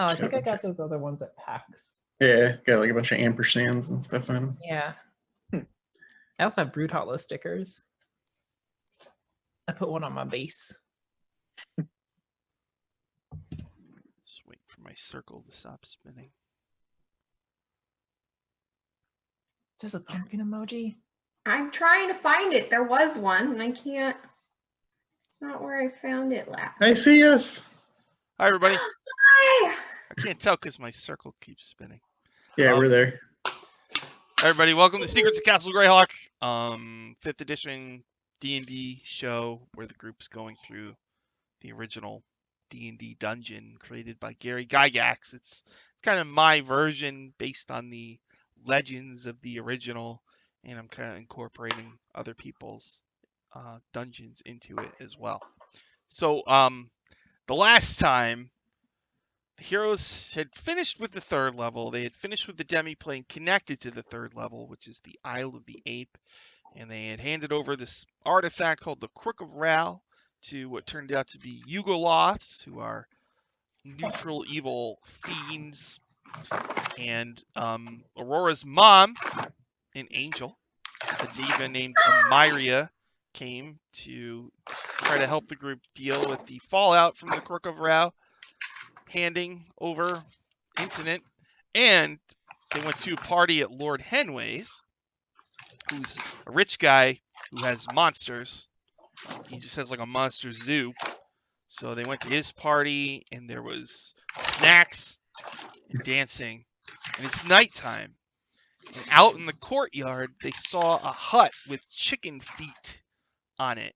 Oh, I think I got those other ones at PAX. Yeah, got like a bunch of ampersands and stuff on them. Yeah. I also have Brood Hollow stickers. I put one on my base. Just wait for my circle to stop spinning. There's a pumpkin emoji. I'm trying to find it. There was one, and I can't. It's not where I found it last. I see us. Hi, everybody. Hi. I can't tell because my circle keeps spinning. Yeah, we're there. Hi, everybody. Welcome to Secrets of Castle Greyhawk, 5th edition D&D show where the group's going through the original D&D dungeon created by Gary Gygax. It's kind of my version based on the legends of the original, and I'm kind of incorporating other people's dungeons into it as well. So the last time, the heroes had finished with the 3rd level. They had finished with the demi-plane connected to the 3rd level, which is the Isle of the Ape, and they had handed over this artifact called the Crook of Ral to what turned out to be Yugoloths, who are neutral evil fiends. And Aurora's mom, an angel, a diva named Amyria, came to try to help the group deal with the fallout from the Crook of Ral handing over incident. And they went to a party at Lord Henway's, who's a rich guy who has monsters. He just has like a monster zoo. So they went to his party, and there was snacks and dancing. And it's nighttime. And out in the courtyard, they saw a hut with chicken feet on it.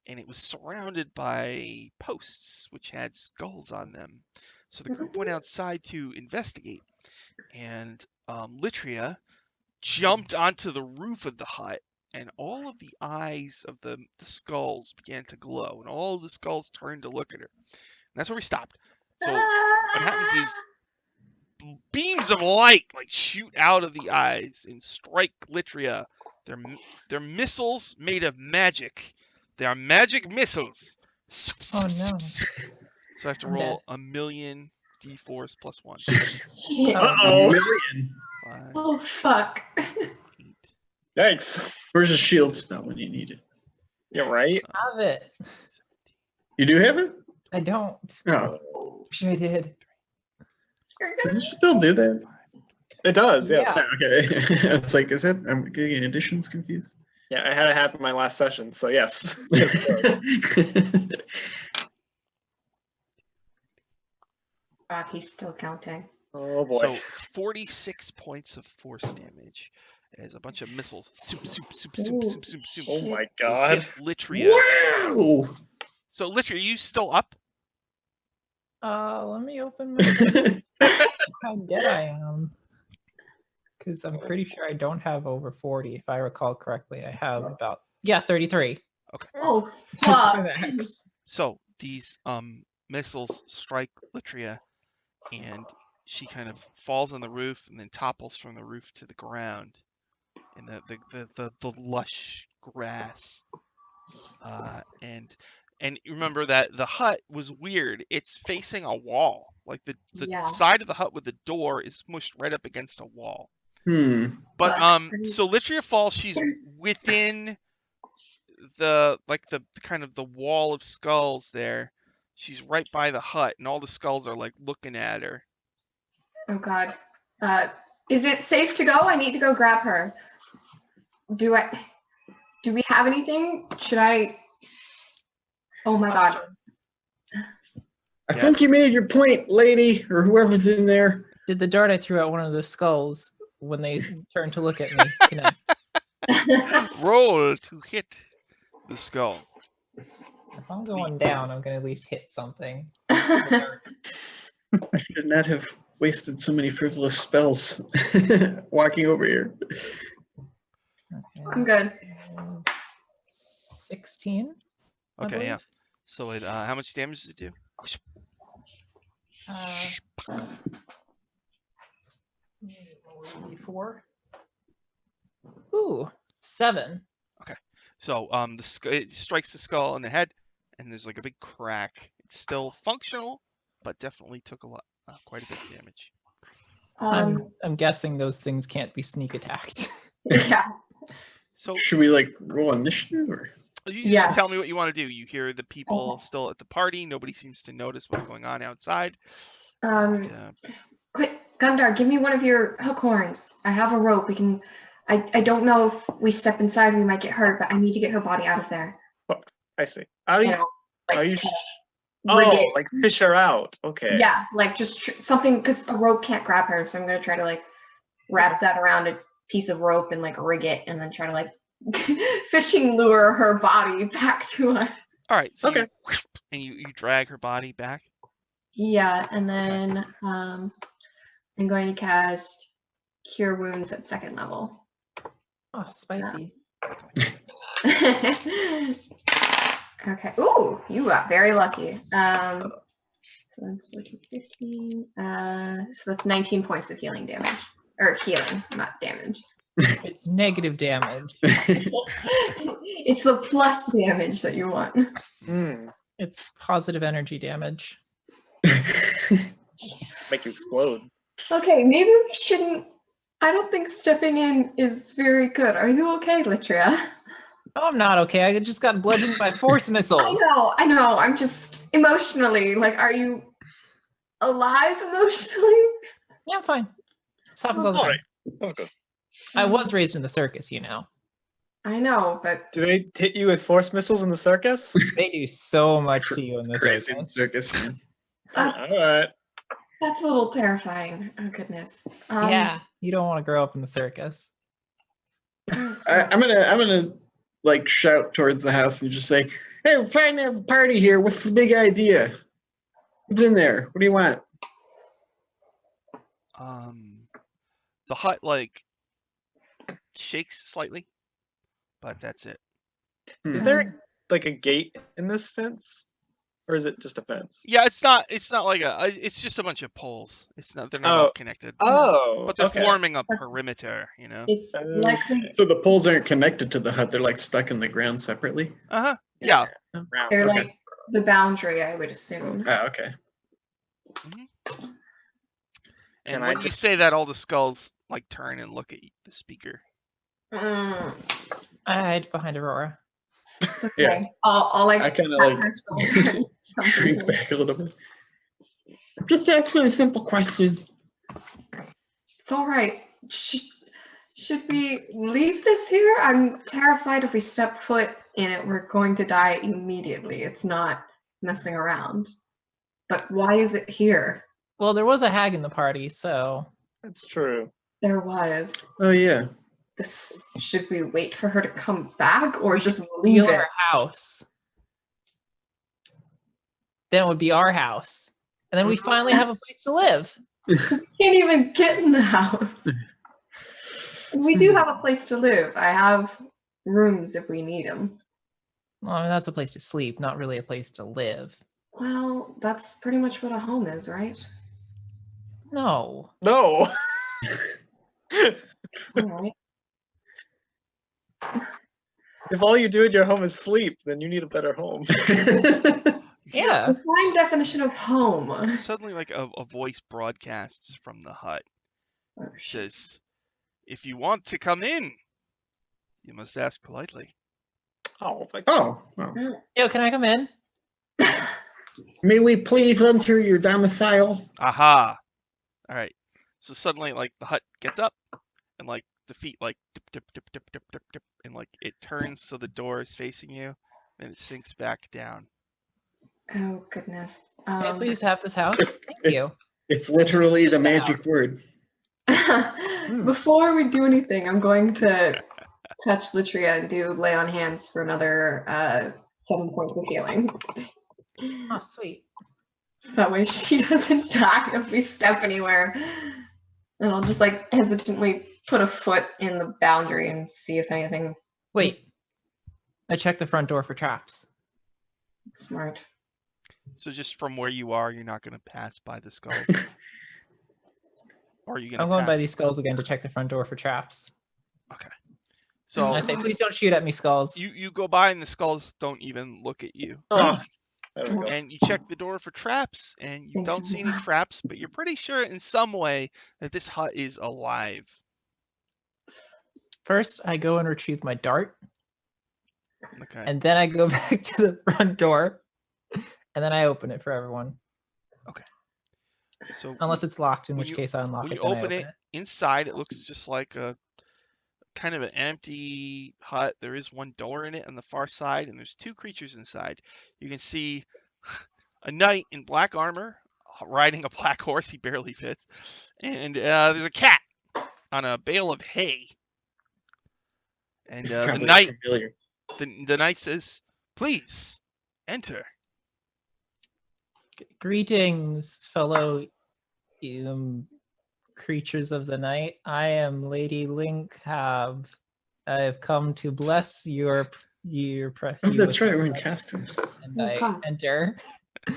And it was surrounded by posts, which had skulls on them. So the group went outside to investigate. And Litria jumped onto the roof of the hut, and all of the eyes of the skulls began to glow, and all of the skulls turned to look at her. And that's where we stopped. So what happens is beams of light like shoot out of the eyes and strike Litria. They're missiles made of magic. They are magic missiles. Oh no. So I have to roll a million d4s plus 1. Yeah. Million. 5, Oh fuck. 8. Yikes. Where's the shield spell when you need it? Yeah, right? Have it. You do have it? I don't. Oh. Sure I did. Does it still do that? It does, yes. Yeah. Okay. It's like, is that, I'm getting additions confused. Yeah, I had it happen my last session, so yes. God, he's still counting. Oh boy. So it's 46 points of force damage as a bunch of missiles. Soup, soup, soup, soup, soup, soup, soup. Oh my They god. hit Litria. Wow! So Litria, are you still up? Let me open my how dead I am. Because I'm pretty sure I don't have over 40. If I recall correctly, I have about 33. Okay. Oh That's fuck. my max. So these missiles strike Litria, and she kind of falls on the roof and then topples from the roof to the ground in the lush grass. And you remember that the hut was weird. It's facing a wall. Like the Yeah. side of the hut with the door is smushed right up against a wall. But Fuck. so Litria falls. She's within the kind of the wall of skulls there. She's right by the hut, and all the skulls are like looking at her. Oh god. Is it safe to go? I need to go grab her. Do we have anything? Should I? Oh my god. I think you made your point, lady, or whoever's in there. Did the dart I threw at one of the skulls when they turned to look at me connect? Roll to hit the skull. If I'm going down, I'm gonna at least hit something. I should not have wasted so many frivolous spells walking over here. Okay. I'm good. 16. I Okay, yeah. believe. So it how much damage does it do? 4. Ooh, 7. So it strikes the skull in the head, and there's like a big crack. It's still functional, but definitely took a lot Quite a bit of damage. I'm guessing those things can't be sneak attacked. Yeah. So Should we like roll initiative or? you Yeah. just tell me what you want to do. You hear the people still at the party. Nobody seems to notice what's going on outside. And, Quick, Gundar, give me one of your hook horns. I have a rope. We can. I don't know if we step inside, we might get hurt, but I need to get her body out of there. I see. How do You you? know, like, Are you? rig it. Like fish her out. Okay. Yeah, like just something, because a rope can't grab her, so I'm gonna try to like wrap that around a piece of rope and like rig it, and then try to like fishing lure her body back to us. all right. So Okay. you drag her body back. Yeah, and then I'm going to cast Cure Wounds at 2nd level. Oh, spicy. Okay. Ooh, you got very lucky. So that's 14, 15. So that's 19 points of healing damage. Or healing, not damage. It's negative damage. It's the plus damage that you want. Hmm. It's positive energy damage. Make you explode. Okay, maybe we shouldn't. I don't think stepping in is very good. Are you okay, Litria? Oh, I'm not okay. I just got bludgeoned by force missiles. I know. I'm just emotionally, like, are you alive emotionally? Yeah, I'm fine. This happens all the All time. right. That's good. I was raised in the circus, you know. I know, but Do they hit you with force missiles in the circus? They do so much to you in the Crazy in the circus. circus, man. All right. that's a little terrifying. Oh, goodness. Yeah, you don't want to grow up in the circus. I'm gonna like shout towards the house and just say, "Hey, we're trying to have a party here. What's the big idea? What's in there? What do you want?" The hut like shakes slightly, but that's it. Is there like a gate in this fence, or is it just a fence? Yeah, it's not like it's just a bunch of poles. It's not. They're not all connected. Oh, But they're okay. forming a perimeter. You know. It's likely So the poles aren't connected to the hut; they're like stuck in the ground separately. Yeah. Round. they're Okay. like the boundary, I would assume. Ah, okay. And Can I when you just- say that, all the skulls like turn and look at the speaker. Mm, I hide behind Aurora. it's okay. Yeah. I'll like I kind of pat like her shoulder. shrink back a little bit. Just asking a simple question. It's all right. Should we leave this here? I'm terrified if we step foot in it, we're going to die immediately. It's not messing around. But why is it here? Well, there was a hag in the party, so That's true. There was. Oh yeah. Should we wait for her to come back or just leave steal it? her house. Then it would be our house. And then we finally have a place to live. Can't even get in the house. We do have a place to live. I have rooms if we need them. Well, I mean, that's a place to sleep, not really a place to live. Well, that's pretty much what a home is, right? No. No. All right. If all you do in your home is sleep, then you need a better home. Yeah. Define definition of home. Suddenly, like a voice broadcasts from the hut. It says, "If you want to come in, you must ask politely." Oh, like, Oh, well. Yo, can I come in? May we please enter your domicile? Aha! All right. So suddenly, like the hut gets up, and like the feet like dip, dip, dip, dip, dip, dip, dip, and like it turns so the door is facing you, and it sinks back down. Oh goodness. May I please have this house? Thank you. It's literally the magic word. Before we do anything, I'm going to touch Litria and do lay on hands for another 7 points of healing. Oh, sweet. So that way she doesn't die if we step anywhere. And I'll just like hesitantly put a foot in the boundary and see if anything Wait. I checked the front door for traps. smart. So just from where you are, you're not going to pass by the skulls. Or are you going to I'm going by pass? these skulls again to check the front door for traps. Okay. And So I say, please don't shoot at me, skulls. you go by and the skulls don't even look at you. oh, There we go. and you check the door for traps, and you Thank don't you. see any traps, but you're pretty sure in some way that this hut is alive. First, I go and retrieve my dart, Okay. and then I go back to the front door, and then I open it for everyone. So Unless it's locked, in when which you- case I unlock when it. you Then I open it, inside it looks just like a kind of an empty hut. There is one door in it on the far side, and there's two creatures inside. You can see a knight in black armor riding a black horse. He barely fits. And there's a cat on a bale of hay. And It's the probably knight familiar. the knight says, "Please enter." Greetings, fellow creatures of the night. I am Lady Link. I have come to bless your Oh, you that's with right. We're in light, costumes. and I Okay. enter. He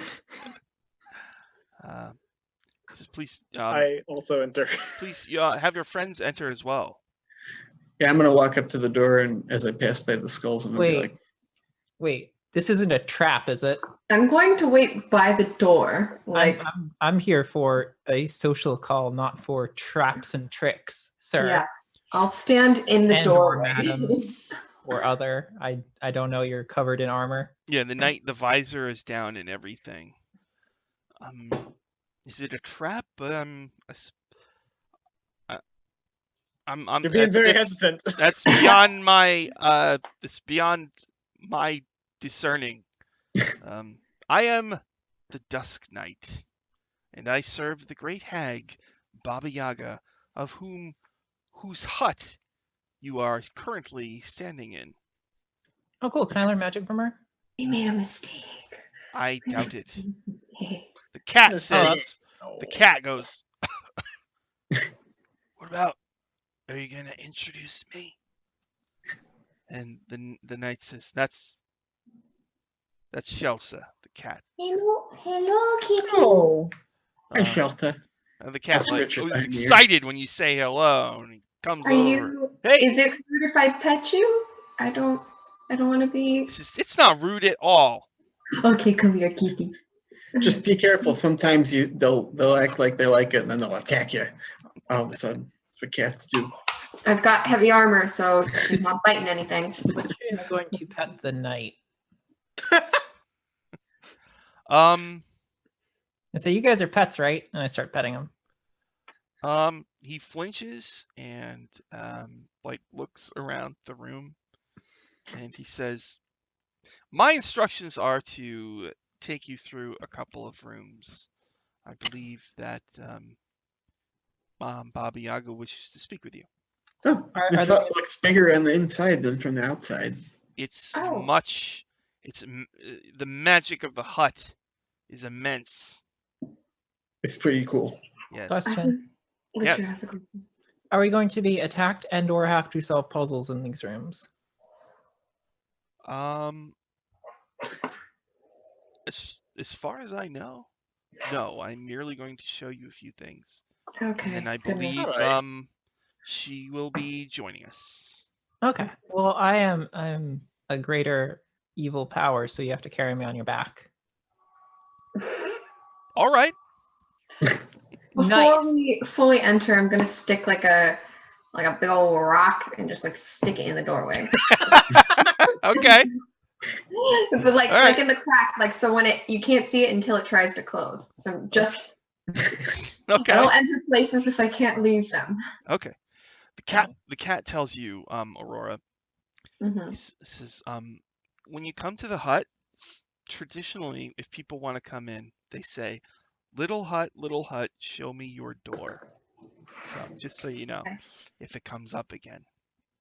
says, "Please, I also enter. please have your friends enter as well." Yeah, I'm gonna walk up to the door, and as I pass by the skulls, I'm gonna be like, Wait, this isn't a trap, is it? I'm going to wait by the door. Like, I'm here for a social call, not for traps and tricks, sir. yeah, I'll stand in the And or doorway. madam. Or other. I don't know. You're covered in armor. Yeah, the knight, the visor is down and everything. Is it a trap? But I'm You're being very that's- hesitant. That's beyond my it's beyond my discerning. I am the Dusk Knight, and I serve the great hag Baba Yaga, whose hut you are currently standing in. Oh, cool. Can I learn magic from her? We made a mistake. I doubt it. Okay. The cat Mistake. says. The cat goes. What about? Are you gonna introduce me? And the knight says, "That's Shelsa, the cat." Hello, kitty. "Oh, hi, Uh, Shelta." And the cat That's like Richard was behind you. excited when you say hello, and he comes Are over. you? Hey, Is it rude if I pet you? I don't want to be. it's not rude at all. Okay, come here, kitty. Just be careful. Sometimes they'll act like they like it, and then they'll attack you. All of a sudden, that's what cats do. I've got heavy armor, so she's not biting anything. Which is going to pet the knight? Um, And say, you guys are pets, right? And I start petting him. he flinches and like looks around the room, and he says, "My instructions are to take you through a couple of rooms. I believe that Baba Yaga wishes to speak with you." Oh, Are this they- hut looks bigger on the inside than from the outside. It's Oh. the magic of the hut is immense. It's pretty cool. Yes. Question. Yes. Richard has a question. Are we going to be attacked and or have to solve puzzles in these rooms? As far as I know, no. I'm merely going to show you a few things, Okay. and then I goodness. believe Alright. she will be joining us. Okay. Well, I'm a greater evil power, so you have to carry me on your back. All right. Before Nice. we fully enter, I'm gonna stick like a big old rock and just like stick it in the doorway. Okay. But like All right. in the crack, like so when you can't see it until it tries to close. So just I Okay. don't enter places if I can't leave them. Okay. The cat tells you, Aurora, Mhm. says, when you come to the hut, traditionally, if people want to come in, they say, little hut, show me your door." So just so you know, Okay. if it comes up again.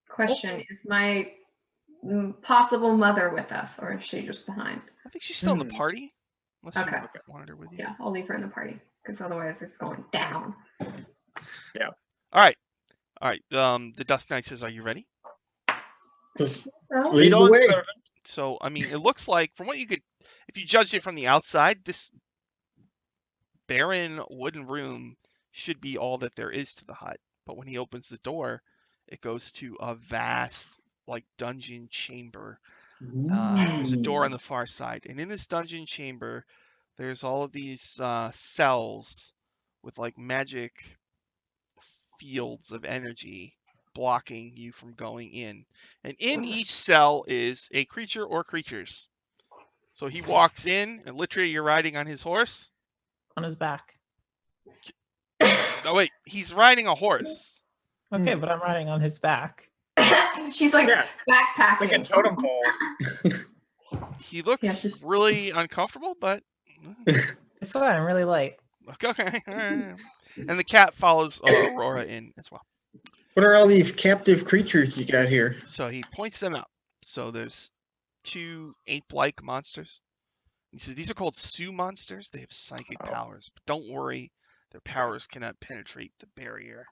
Question: Is my possible mother with us, or is she just behind? I think she's still in the party. Unless Okay. you wanted her with you. Yeah, I'll leave her in the party because otherwise it's going down. All right. The Dust Knight says, "Are you ready?" So Lead the on, way. servant. So, I mean, it looks like, from what you could, if you judged it from the outside, this barren wooden room should be all that there is to the hut. But when he opens the door, it goes to a vast, like, dungeon chamber. There's a door on the far side. And in this dungeon chamber, there's all of these cells with like magic fields of energy blocking you from going in. And in each cell is a creature or creatures. So he walks in, and literally you're riding on his horse. On his back. Oh, wait, he's riding a horse. Okay, but I'm riding on his back. She's like Yeah. backpacking. It's like a totem pole. He looks really uncomfortable, but It's fine. I'm really light. okay. All right. And the cat follows Aurora in as well. What are all these captive creatures you got here? So he points them out. So there's 2 ape-like monsters. He says these are called Sioux monsters. They have psychic powers, but don't worry, their powers cannot penetrate the barrier.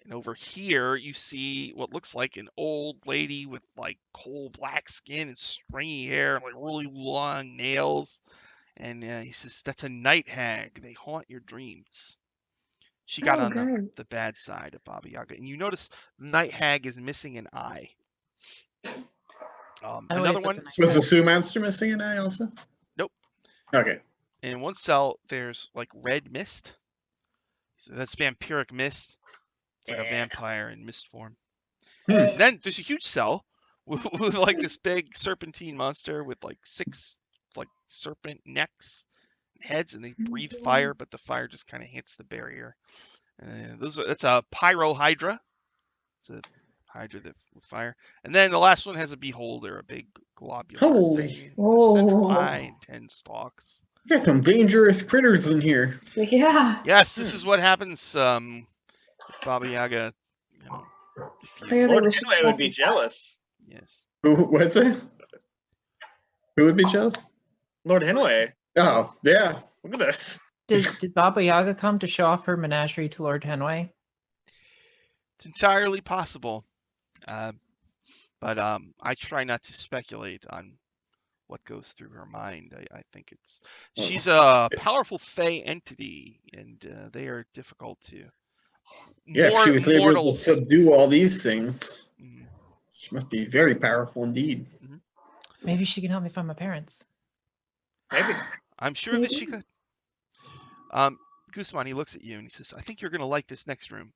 And over here, you see what looks like an old lady with like coal black skin and stringy hair and like really long nails. And he says that's a night hag. They haunt your dreams. She got on the bad side of Baba Yaga, and you notice night hag is missing an eye. Another one. Was the Sioux monster missing an eye also? Nope. Okay. In one cell, there's like red mist. So that's vampiric mist. It's like a vampire in mist form. And then there's a huge cell with like this big serpentine monster with like 6 like serpent necks and heads, and they breathe fire, but the fire just kind of hits the barrier. That's a pyro hydra. It's a hydra that with fire. And then the last one has a beholder, a big globular thing, with a central eye and 10 stalks. You got some dangerous critters in here. Yeah. Yes, this is what happens. Baba Yaga, you know. Lord Henway would be jealous. Yes. What's it? Who would be jealous? Lord Henway. Oh, yeah. Look at this. Did Baba Yaga come to show off her menagerie to Lord Henway? It's entirely possible. But I try not to speculate on what goes through her mind. I think she's a powerful Fey entity, and they are difficult to. Yeah, if she was able to subdue all these things. Mm-hmm. She must be very powerful indeed. Mm-hmm. Maybe she can help me find my parents. Maybe. I'm sure that she could. Guzman, he looks at you and he says, I think you're going to like this next room.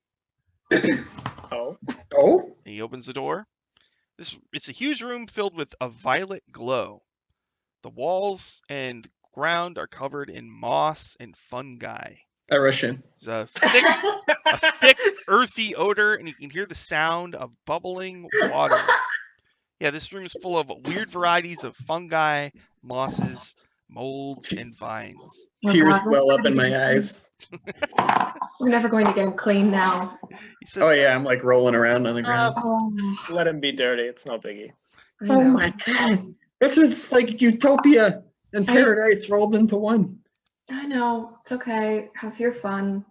Oh. Oh? And he opens the door. It's a huge room filled with a violet glow. The walls and ground are covered in moss and fungi. I rush in. There's a thick, earthy odor, and you can hear the sound of bubbling water. Yeah, this room is full of weird varieties of fungi, mosses, molds, and vines. Tears well up in my eyes. We're never going to get him clean now. He says, Oh yeah, I'm like rolling around on the ground. Just let him be dirty. It's no biggie. Oh my god. This is like utopia and paradise rolled into one. I know. It's okay. Have your fun.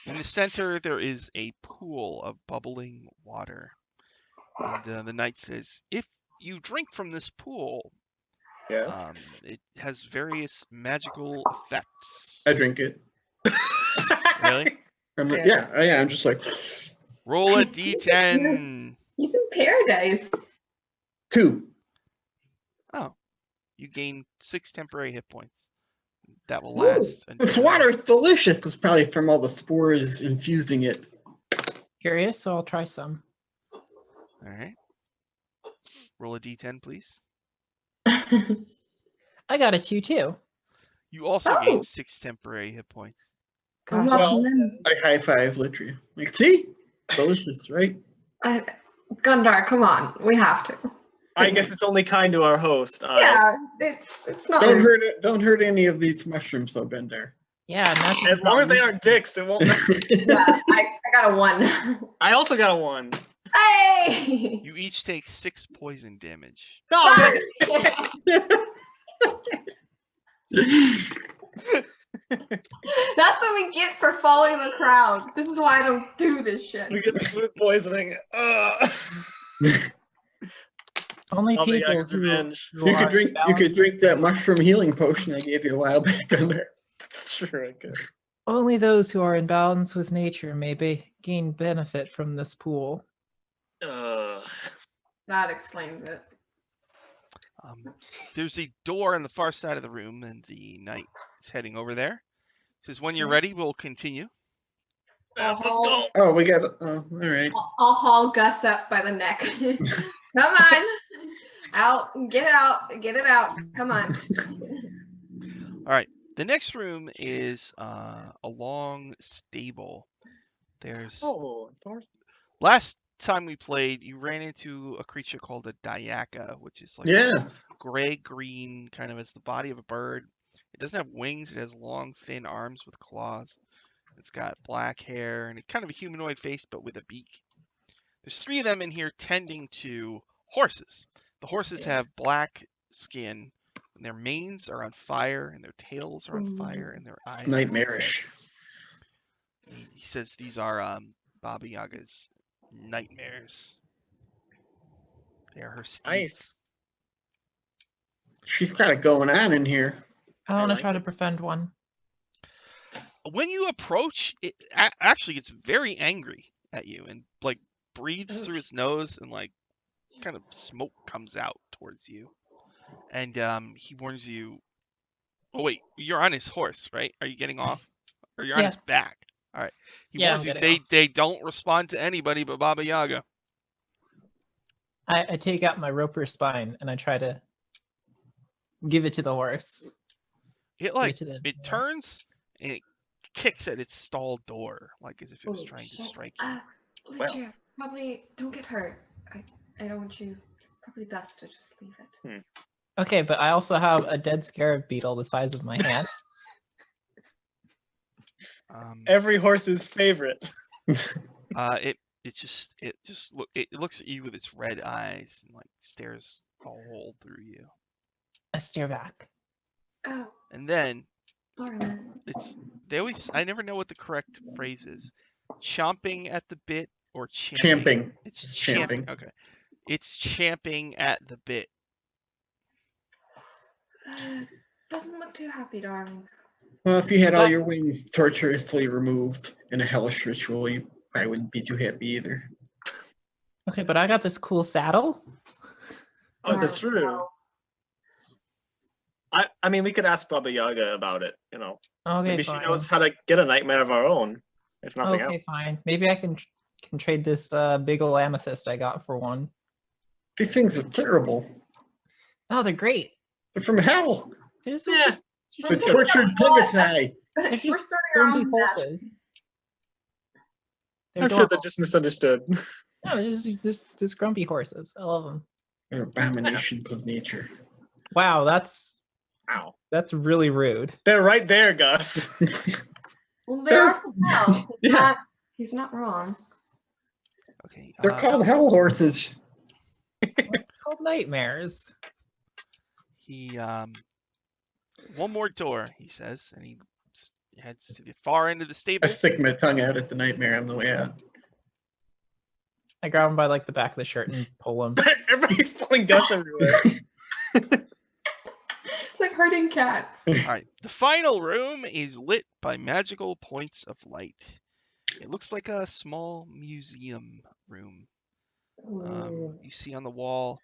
In the center, there is a pool of bubbling water. And the knight says, if you drink from this pool, Yes. it has various magical effects. I drink it. Really? I'm like, yeah, I'm just like Roll a d10. He's in paradise. 2. Oh, you gain 6 temporary hit points. That will last. This water is delicious. It's probably from all the spores infusing it. Curious, so I'll try some. All right. Roll a d10, please. I got a 2 too. You also gain 6 temporary hit points. I'm Gosh, watching them. I high five Litria. Like, see? Delicious, right? Gundar, come on. We have to. I guess it's only kind to our host. Yeah, it's not. Don't hurt any of these mushrooms though, Bendar. yeah, nothing. As long as they aren't dicks, it won't. Yeah, I got a 1. I also got a 1. Hey! You each take 6 poison damage. Oh, That's what we get for following the crowd. This is why I don't do this shit. we get the food poisoning. Only Baba people Yaga's who, revenge. who You are could drink balanced- that mushroom healing potion I gave you a while back under. That's true. I guess. Only those who are in balance with nature may gain benefit from this pool. That explains it. There's a door on the far side of the room, and the knight is heading over there. Says, when you're Okay. ready, we'll continue. I'll Let's go. haul, Oh, we got. Oh, all right. I'll haul Gus up by the neck. Come on. Out. Get it out. Come on. All right. The next room is a long stable. There's Oh, it's horse. last time we played, you ran into a creature called a diaca, which is like Yeah. gray-green, kind of as the body of a bird. It doesn't have wings. It has long, thin arms with claws. It's got black hair and kind of a humanoid face, but with a beak. There's 3 of them in here tending to horses. The horses have black skin, and their manes are on fire, and their tails are on fire, and their eyes It's nightmarish. are red. He says these are Baba Yaga's nightmares. They are her steeds. Nice. She's got it going on in here. I want to like try it. to befriend one. When you approach, it actually gets very angry at you and like breathes through its nose, and like kind of smoke comes out towards you. And he warns you. Oh wait, you're on his horse, right? Are you getting off? Or you're on Yeah. his back? All right. He Yeah, warns I'm you getting off. they don't respond to anybody but Baba Yaga. I take out my roper spine and I try to give it to the horse. It like to the- it turns and it kicks at its stall door, like as if it was Oh, trying to shit. strike you. Lucia, probably don't get hurt. I don't want you. Probably best to just leave it. Okay, but I also have a dead scarab beetle the size of my hand. Every horse's favorite. It looks at you with its red eyes and like stares a hole through you. I stare back. Oh, And then sorry. I never know what the correct phrase is. Chomping at the bit or champing? Champing. It's It's champing. champing. Okay. It's champing at the bit. Doesn't look too happy, darling. Well, if you had all But- your wings torturously removed in a hellish ritual, you probably wouldn't be too happy either. Okay, but I got this cool saddle. Oh, that's true. I mean, we could ask Baba Yaga about it. You know, Okay, maybe fine. she knows how to get a nightmare of our own, if nothing else. Okay, fine. Maybe I can trade this big ol' amethyst I got for one. These things are terrible. Oh, they're great. They're from hell. There's Yeah. just, The tortured pegasi. they're We're just starting our grumpy own batch. horses. They're I'm sure they're adorable. just misunderstood. No, just grumpy horses. I love them. They're abominations of nature. Wow, that's Ow. really rude. They're right there, Gus. Well, they are from hell. Yeah. He's not wrong. Okay. They're called hell horses. Called nightmares. He one more door, he says, and he heads to the far end of the I stable. stick my tongue out at the nightmare on the way out. I grab him by like the back of the shirt and pull him. Everybody's pulling Gus everywhere. It's like herding cats. All right. The final room is lit by magical points of light. It looks like a small museum room. You see on the wall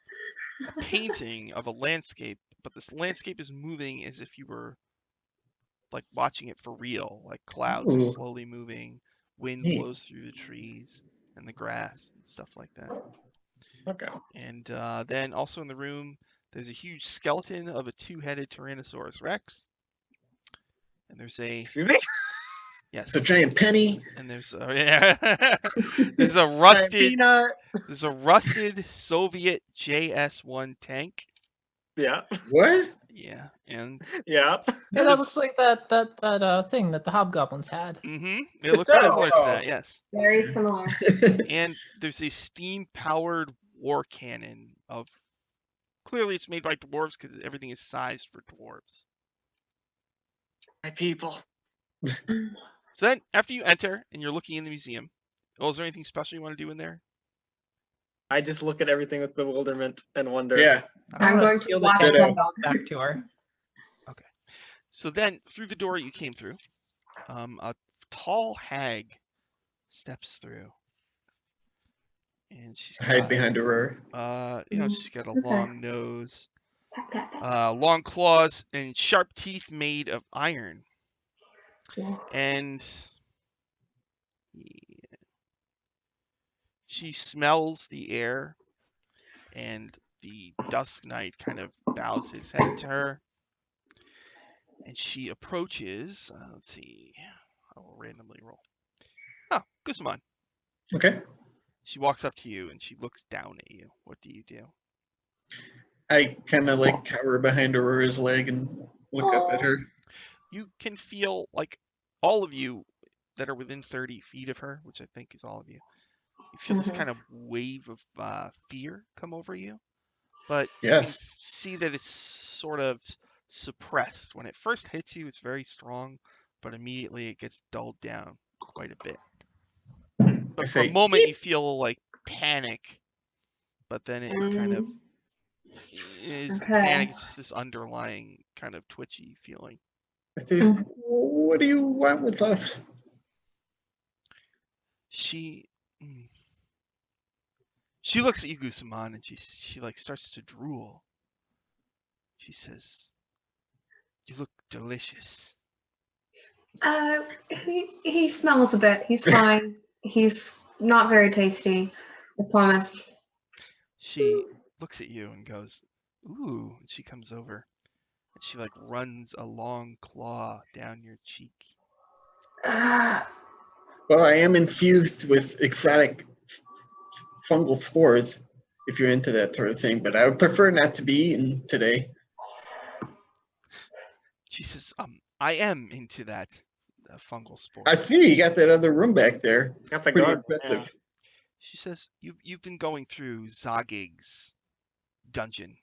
a painting of a landscape, but this landscape is moving as if you were like watching it for real. Like clouds are Ooh. slowly moving, wind Neat. blows through the trees and the grass and stuff like that. Okay. And then also in the room, there's a huge skeleton of a 2-headed Tyrannosaurus Rex. And there's a Excuse me? yes, It's a giant penny. and there's there's a rusted Peanut. there's a rusted Soviet JS-1 tank. Yeah. What? Yeah, and Yeah. Yeah, there's that looks like that thing that the hobgoblins had. it looks similar to that, yes. Very similar. And there's a steam-powered war cannon of clearly it's made by dwarves because everything is sized for dwarves. My people. So then, after you enter and you're looking in the museum, is there anything special you want to do in there? I just look at everything with bewilderment and wonder. Yeah. I I'm wanna going to steal the watch kettle them. and bring it back to her. So then, through the door you came through, a tall hag steps through, and she's Hide got, behind a roar. she's got a long nose, Pat, pat. long claws and sharp teeth made of iron. Whoa. And she smells the air, and the Dusk Knight kind of bows his head to her. And she approaches. Let's see. I will randomly roll. Oh, Guzman. Okay. She walks up to you and she looks down at you. What do you do? I kind of like cower behind Aurora's leg and look up at her. You can feel like all of you that are within 30 feet of her, which I think is all of you. You feel this Mhm. kind of wave of fear come over you, but you Yes. can see that it's sort of suppressed. When it first hits you, it's very strong, but immediately it gets dulled down quite a bit. I But for say, a moment, "Beep." you feel like panic, but then it kind of is Okay. panic. It's just this underlying kind of twitchy feeling. I say, Mhm. what do you want with us? She looks at you, Guzman, and she like starts to drool. She says, "You look delicious." He smells a bit. He's fine. He's not very tasty. I promise. She looks at you and goes, "Ooh," and she comes over and she like runs a long claw down your cheek. Uh, Well, I am infused with exotic fungal spores, if you're into that sort of thing, but I would prefer not to be eaten today. She says, I am into that fungal spore." I see you got that other room back there. Got the Pretty guard. impressive. She says, "You've been going through Zagig's dungeon.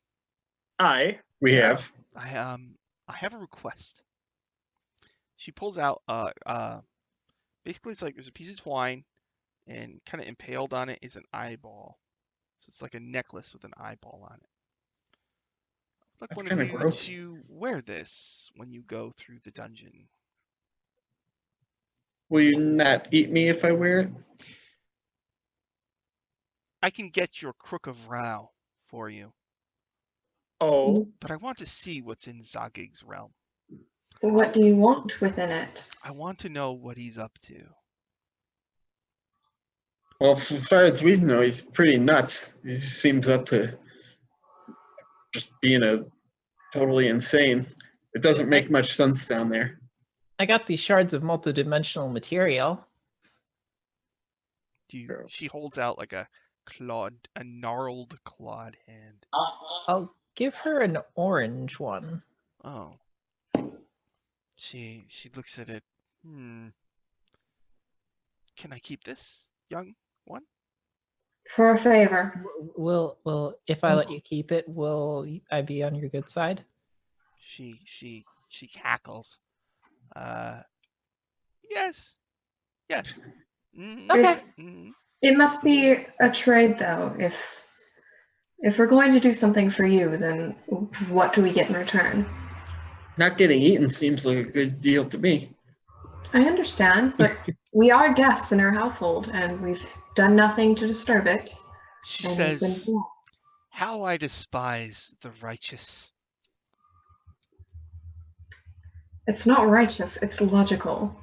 We have. I have a request." She pulls out basically it's like there's a piece of twine and kind of impaled on it is an eyeball. So it's like a necklace with an eyeball on it. Like That's one of kinda you gross. to wear this when you go through the dungeon. Will you not eat me if I wear it? I can get your crook of Rao for you, Oh, but I want to see what's in Zagig's realm. what do you want within it? I want to know what he's up to. Well, as far as we know, he's pretty nuts. He just seems up to just being a totally insane. It doesn't make much sense down there. I got these shards of multidimensional material. She holds out like a gnarled clawed hand. I'll give her an orange one. Oh. She looks at it. Can I keep this, young one? For a favor. Will if I let you keep it, will I be on your good side? She cackles. Yes. Okay. It must be a trade, though. If we're going to do something for you, then what do we get in return? Not getting eaten seems like a good deal to me. I understand, but we are guests in our household, and we've done nothing to disturb it. She And we've been says, "How I despise the righteous." It's not righteous, it's logical.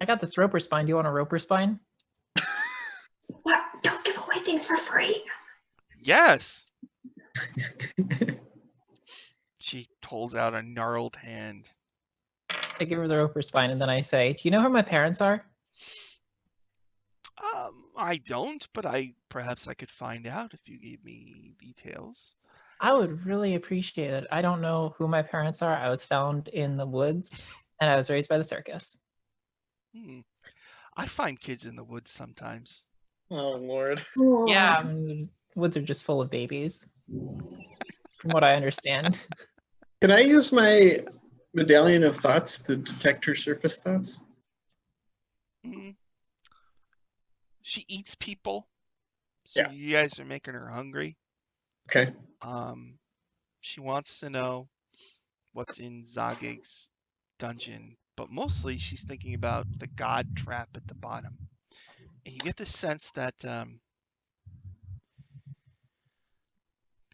I got this roper spine. Do you want a roper spine? What? Don't give away things for free. Yes. She holds out a gnarled hand. I give her the roper spine, and then I say, "Do you know who my parents are?" I don't, but perhaps I could find out if you gave me details. I would really appreciate it. I don't know who my parents are. I was found in the woods, and I was raised by the circus. I find kids in the woods sometimes. oh Lord. Yeah, I mean, the woods are just full of babies, from what I understand. Can I use my medallion of thoughts to detect her surface thoughts? She eats people, so Yeah. you guys are making her hungry. Okay. She wants to know what's in Zagig's dungeon, but mostly she's thinking about the god trap at the bottom. And you get the sense that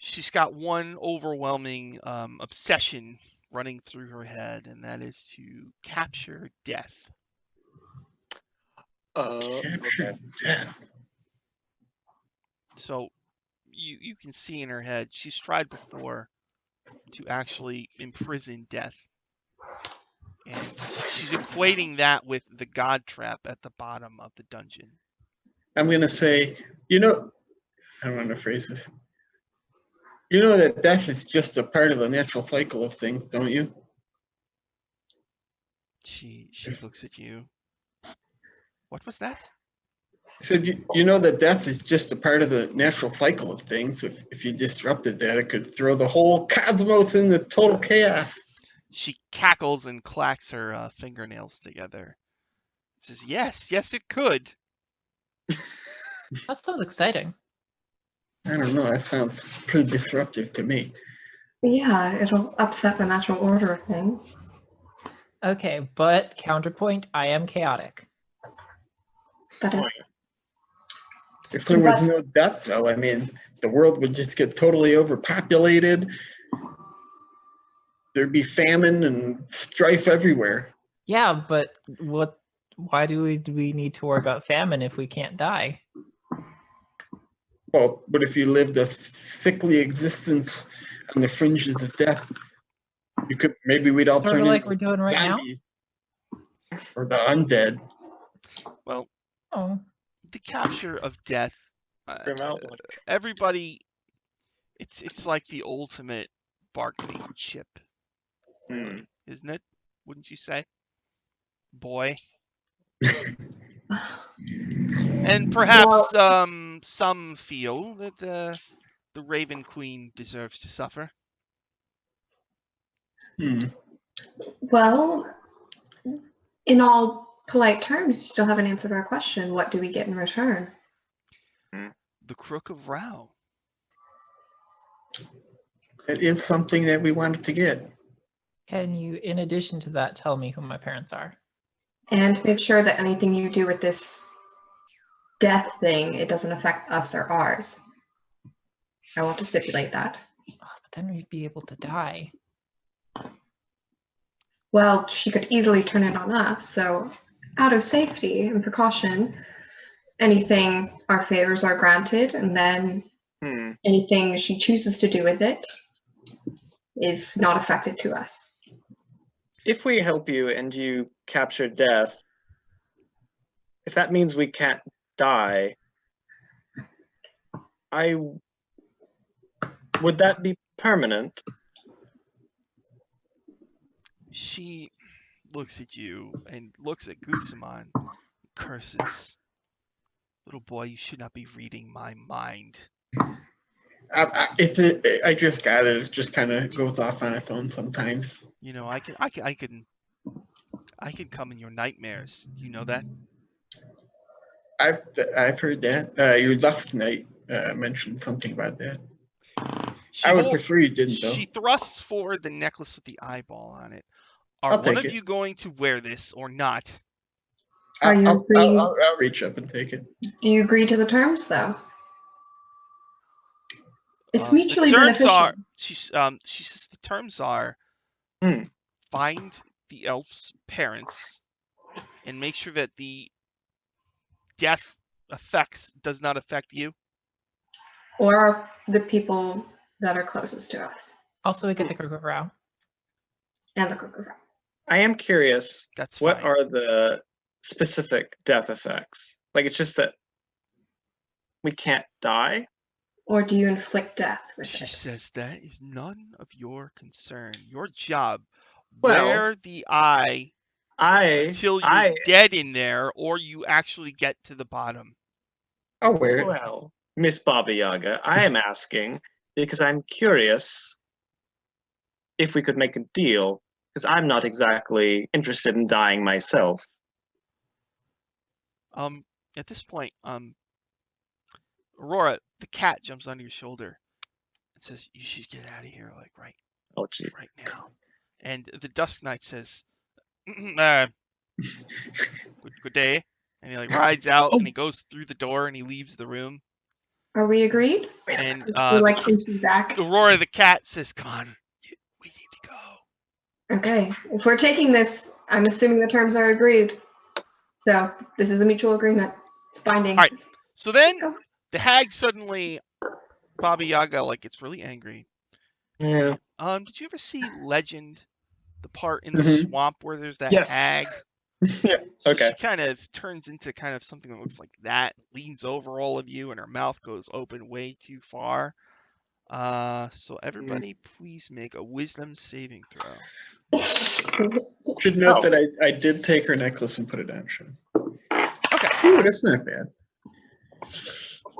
she's got one overwhelming obsession running through her head, and that is to capture death. Capture Okay. death. So you can see in her head she's tried before to actually imprison death, and she's equating that with the god trap at the bottom of the dungeon. I'm gonna say, I don't want to phrase this. You know that death is just a part of the natural cycle of things, don't you? She looks at you. What was that? I said, you know that death is just a part of the natural cycle of things. If you disrupted that, it could throw the whole cosmos into total chaos. She cackles and clacks her fingernails together. Says, yes, it could. That sounds exciting. I don't know. That sounds pretty disruptive to me. Yeah, it'll upset the natural order of things. Okay, but counterpoint, I am chaotic. That is. If there was no death, though, I mean, the world would just get totally overpopulated. There'd be famine and strife everywhere. Yeah, but why do we need to worry about famine if we can't die? Well, but if you lived a sickly existence on the fringes of death, maybe we'd all Sort turn of like into we're doing right now. zombies. Or the undead. Well, Oh, the capture of death, Grim outlook. everybody, it's like the ultimate bargaining chip, really, isn't it? Wouldn't you say, boy? And perhaps some feel that the Raven Queen deserves to suffer. Well, in all polite terms, you still haven't answered our question. What do we get in return? The Crook of Rao. It is something that we wanted to get. can you, in addition to that, tell me who my parents are? And make sure that anything you do with this death thing, it doesn't affect us or ours. I want to stipulate that. Oh, but then we'd be able to die. Well, she could easily turn it on us, so out of safety and precaution, anything our favors are granted, and then anything she chooses to do with it is not affected to us. If we help you and you capture death, if that means we can't die, would that be permanent? She looks at you and looks at Gusamon, curses. Little boy, you should not be reading my mind. I just got it. It just kind of goes off on its own sometimes. You know, I can come in your nightmares. You know that? I've heard that. Your last night mentioned something about that. I would prefer you didn't, though. She thrusts forward the necklace with the eyeball on it. Are I'll one take of it. you going to wear this or not? Are you agreeing? I'll reach up and take it. Do you agree to the terms, though? It's The mutually terms beneficial. are. She says the terms are. Find the elf's parents and make sure that the death does not affect you. Or the people that are closest to us. Also, we get the Crook of Rao. And the Crook of Rao. I am curious. That's what fine. are the specific death effects? Like, it's just that we can't die? Or do you inflict death with She it? says that is none of your concern. Your job. Well, wear the eye until you're dead in there, or you actually get to the bottom. I'll wear it. Well, Miss Baba Yaga, I am asking because I'm curious if we could make a deal, because I'm not exactly interested in dying myself. At this point, Aurora, the cat, jumps onto your shoulder and says, "You should get out of here, like right now." And the Dusk Knight says, "Good day," and he like rides out and he goes through the door and he leaves the room. Are we agreed? And We're like inching back. Aurora the cat says, "Come on, we need to go." Okay. If we're taking this, I'm assuming the terms are agreed. So this is a mutual agreement. It's binding. All right. So then Go. the hag suddenly, Baba Yaga, like gets really angry. Yeah. Did you ever see Legend, the part in the Mhm. swamp where there's that Yes. hag? Yeah. So Okay. she kind of turns into kind of something that looks like that, leans over all of you, and her mouth goes open way too far. So everybody, please make a wisdom saving throw. Should note Oh. that I did take her necklace and put it on. Okay, Ooh, that's not bad.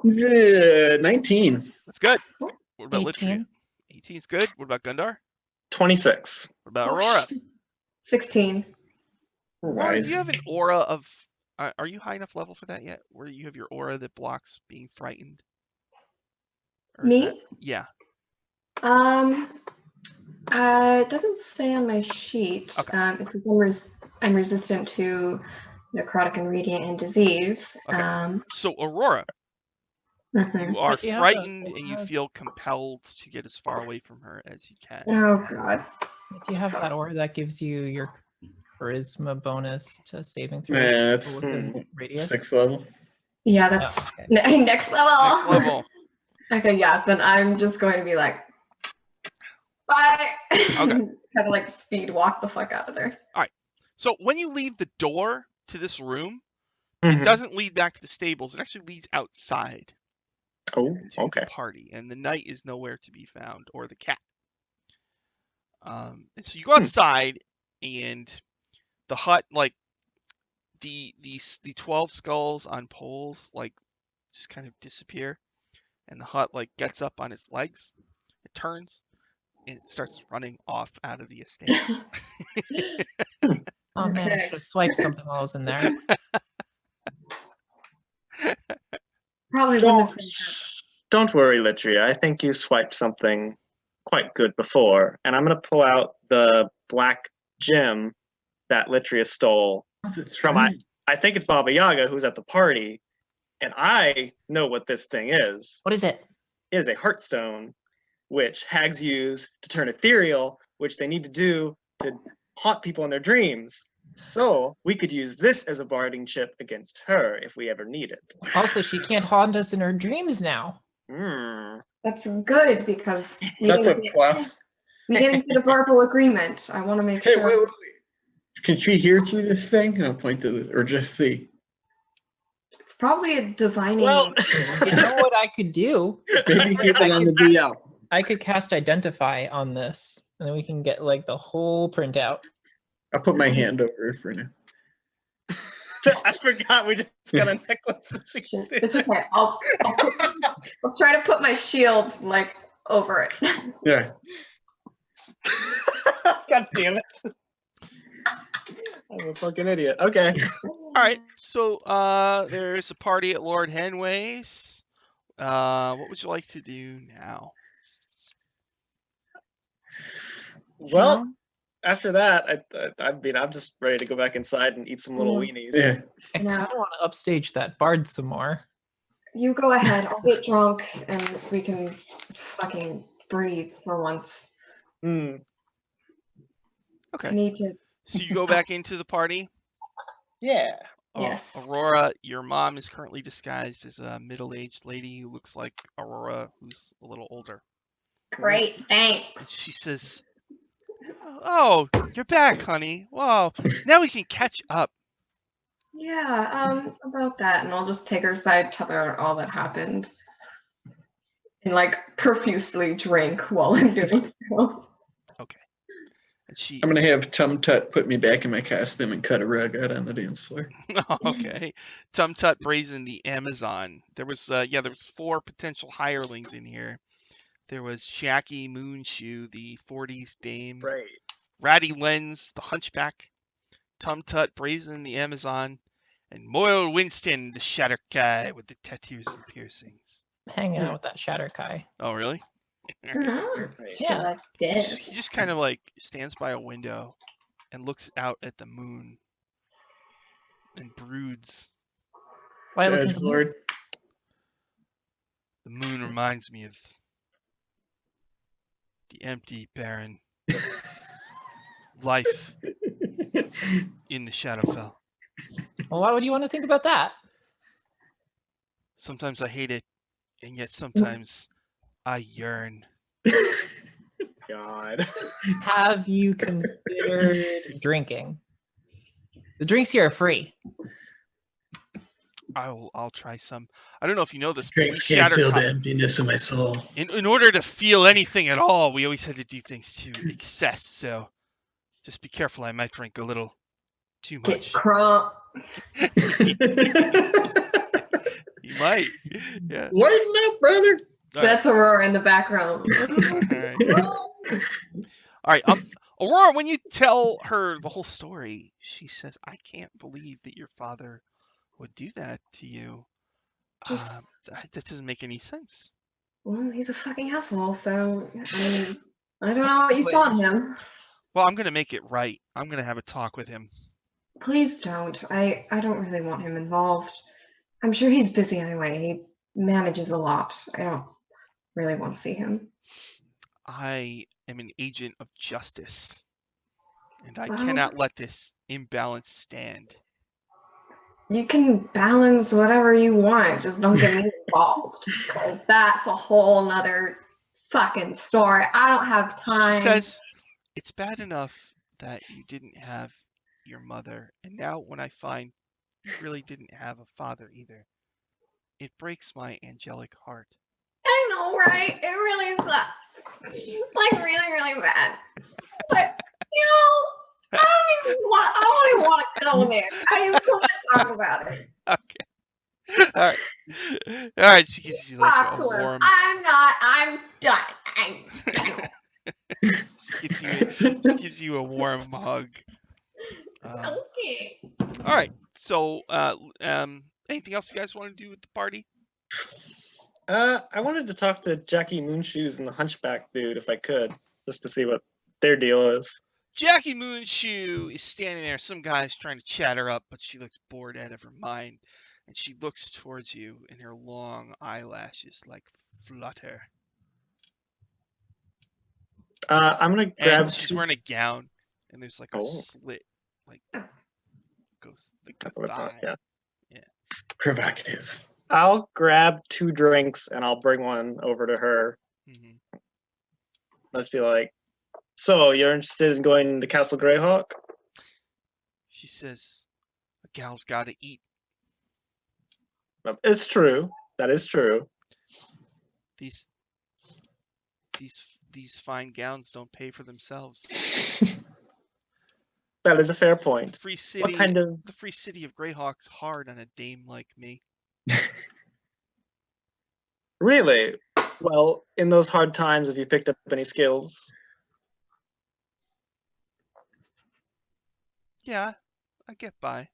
Yeah, 19. that's good. What about 18. Litria? 18 is good. What about Gundar? 26. What about Aurora? 16. Aurora, do Wise. you have an aura of? Are you high enough level for that yet? Where you have your aura that blocks being frightened? Or is Me? that- yeah. It doesn't say on my sheet. Okay. It says I'm resistant to necrotic and radiant and disease. Okay. So Aurora, Mhm. you are But you have frightened the and you aura. feel compelled to get as far away from her as you can. Oh god. Do you have that aura that gives you your charisma bonus to saving throws Yeah, for that's people within radius? 6th level. Yeah, that's Oh, okay. next level. Next level. Okay, yeah, then I'm just going to be like, bye. Okay. Kind of like speed walk the fuck out of there. So when you leave the door to this room, Mhm. it doesn't lead back to the stables. It actually leads outside Oh, to okay. the party, and the knight is nowhere to be found, or the cat. And so you go outside, and the hut, like the 12 skulls on poles, like just kind of disappear, and the hut like gets up on its legs, it turns, and it starts running off out of the estate. Oh man, I Okay. should have swiped something while I was in there. Probably wouldn't have Don't, been don't worry, Litria. I think you swiped something quite good before. And I'm going to pull out the black gem that Litria stole It's from I think it's Baba Yaga who's at the party. And I know what this thing is. What is it? It is a heartstone, which hags use to turn ethereal, which they need to do to haunt people in their dreams. So we could use this as a bargaining chip against her if we ever need it. Also, she can't haunt us in her dreams now. Hmm. That's good because we That's a didn't get, plus. we didn't get a verbal agreement. I want to make Hey, sure. wait. Can she hear through this thing? And I'll point to the, or just see. It's probably a divining. Well, You know what I could do? Maybe keep it on the DL. I could cast Identify on this, and then we can get like the whole printout. I'll put my hand over it for now. I forgot we just got a necklace. Shit, it's okay. I'll try to put my shield like over it. Yeah. God damn it. I'm a fucking idiot. Okay. All right, so there's a party at Lord Henway's. What would you like to do now? Well, after that, I mean, I'm just ready to go back inside and eat some little weenies. Yeah. I kind of want to upstage that bard some more. You go ahead. I'll get drunk and we can fucking breathe for once. Hmm. Okay. I need to. So you go back into the party. Yeah. Yes. Aurora, your mom is currently disguised as a middle-aged lady who looks like Aurora, who's a little older. Great. Thanks. And she says, "Oh, you're back, honey. Wow. Now we can catch up." Yeah. About that, and I'll just take her aside, tell her all that happened, and like profusely drink while I'm doing so. Okay. And she. I'm going to have Tum Tut put me back in my costume and cut a rug out on the dance floor. Okay. Tum Tut Brazen, the Amazon. There was 4 potential hirelings in here. There was Jackie Moonshoe, the 40s dame. Right. Ratty Lens, the Hunchback. Tum Tut Brazen, the Amazon. And Moyle Winston, the Shatter Guy with the tattoos and piercings. Hanging out with that Shatterkai. Oh, really? Right. She Yeah. likes dead. He just kind of like stands by a window and looks out at the moon and broods. Why look Judge into the moon? Lord. The moon reminds me of the empty, barren life in the Shadowfell. Well, why would you want to think about that? Sometimes I hate it, and yet sometimes I yearn. God. Have you considered drinking? The drinks here are free. I'll try some. I don't know if you know this, but Drinks we can't shattered fill the emptiness of my soul. in order to feel anything at all, we always had to do things to excess. So just be careful. I might drink a little too Get much. crunk. You might. Yeah. Lighten up, brother. All right. That's Aurora in the background. All right. Aurora, when you tell her the whole story, she says, "I can't believe that your father would do that to you. Just- That doesn't make any sense." Well, he's a fucking asshole, so I mean, I don't know what you saw in him. Well, I'm gonna make it right. I'm gonna have a talk with him. Please don't. I don't really want him involved. I'm sure he's busy anyway. He manages a lot. I don't really want to see him. I am an agent of justice, and I Well- cannot let this imbalance stand. You can balance whatever you want, just don't get me involved, because that's a whole nother fucking story. I don't have time. She says, "It's bad enough that you didn't have your mother, and now when I find you really didn't have a father either, it breaks my angelic heart." I know, right? It really sucks. Like really, really bad. But you know, I don't even want to go there. I just want to talk about it. Okay. All right. All right. She gives you like Talk a to him. warm. I'm done. I'm done. She gives you a warm hug. Okay. All right. So, anything else you guys want to do with the party? I wanted to talk to Jackie Moonshoes and the Hunchback dude if I could, just to see what their deal is. Jackie Moonshoe is standing there. Some guy's trying to chat her up, but she looks bored out of her mind. And she looks towards you, and her long eyelashes like flutter. I'm gonna grab. And she's wearing a gown, and there's like a Oh. slit, like goes like the That's what I thought, thigh. yeah. Provocative. I'll grab 2 drinks and I'll bring one over to her. Mhm. Let's be like, so you're interested in going to Castle Greyhawk? She says, "A gal's got to eat. It's true. That is true. These fine gowns don't pay for themselves." That is a fair point. Free city, What kind of? the free city of Greyhawk's hard on a dame like me. Really? Well, in those hard times, have you picked up any skills? Yeah, I get by.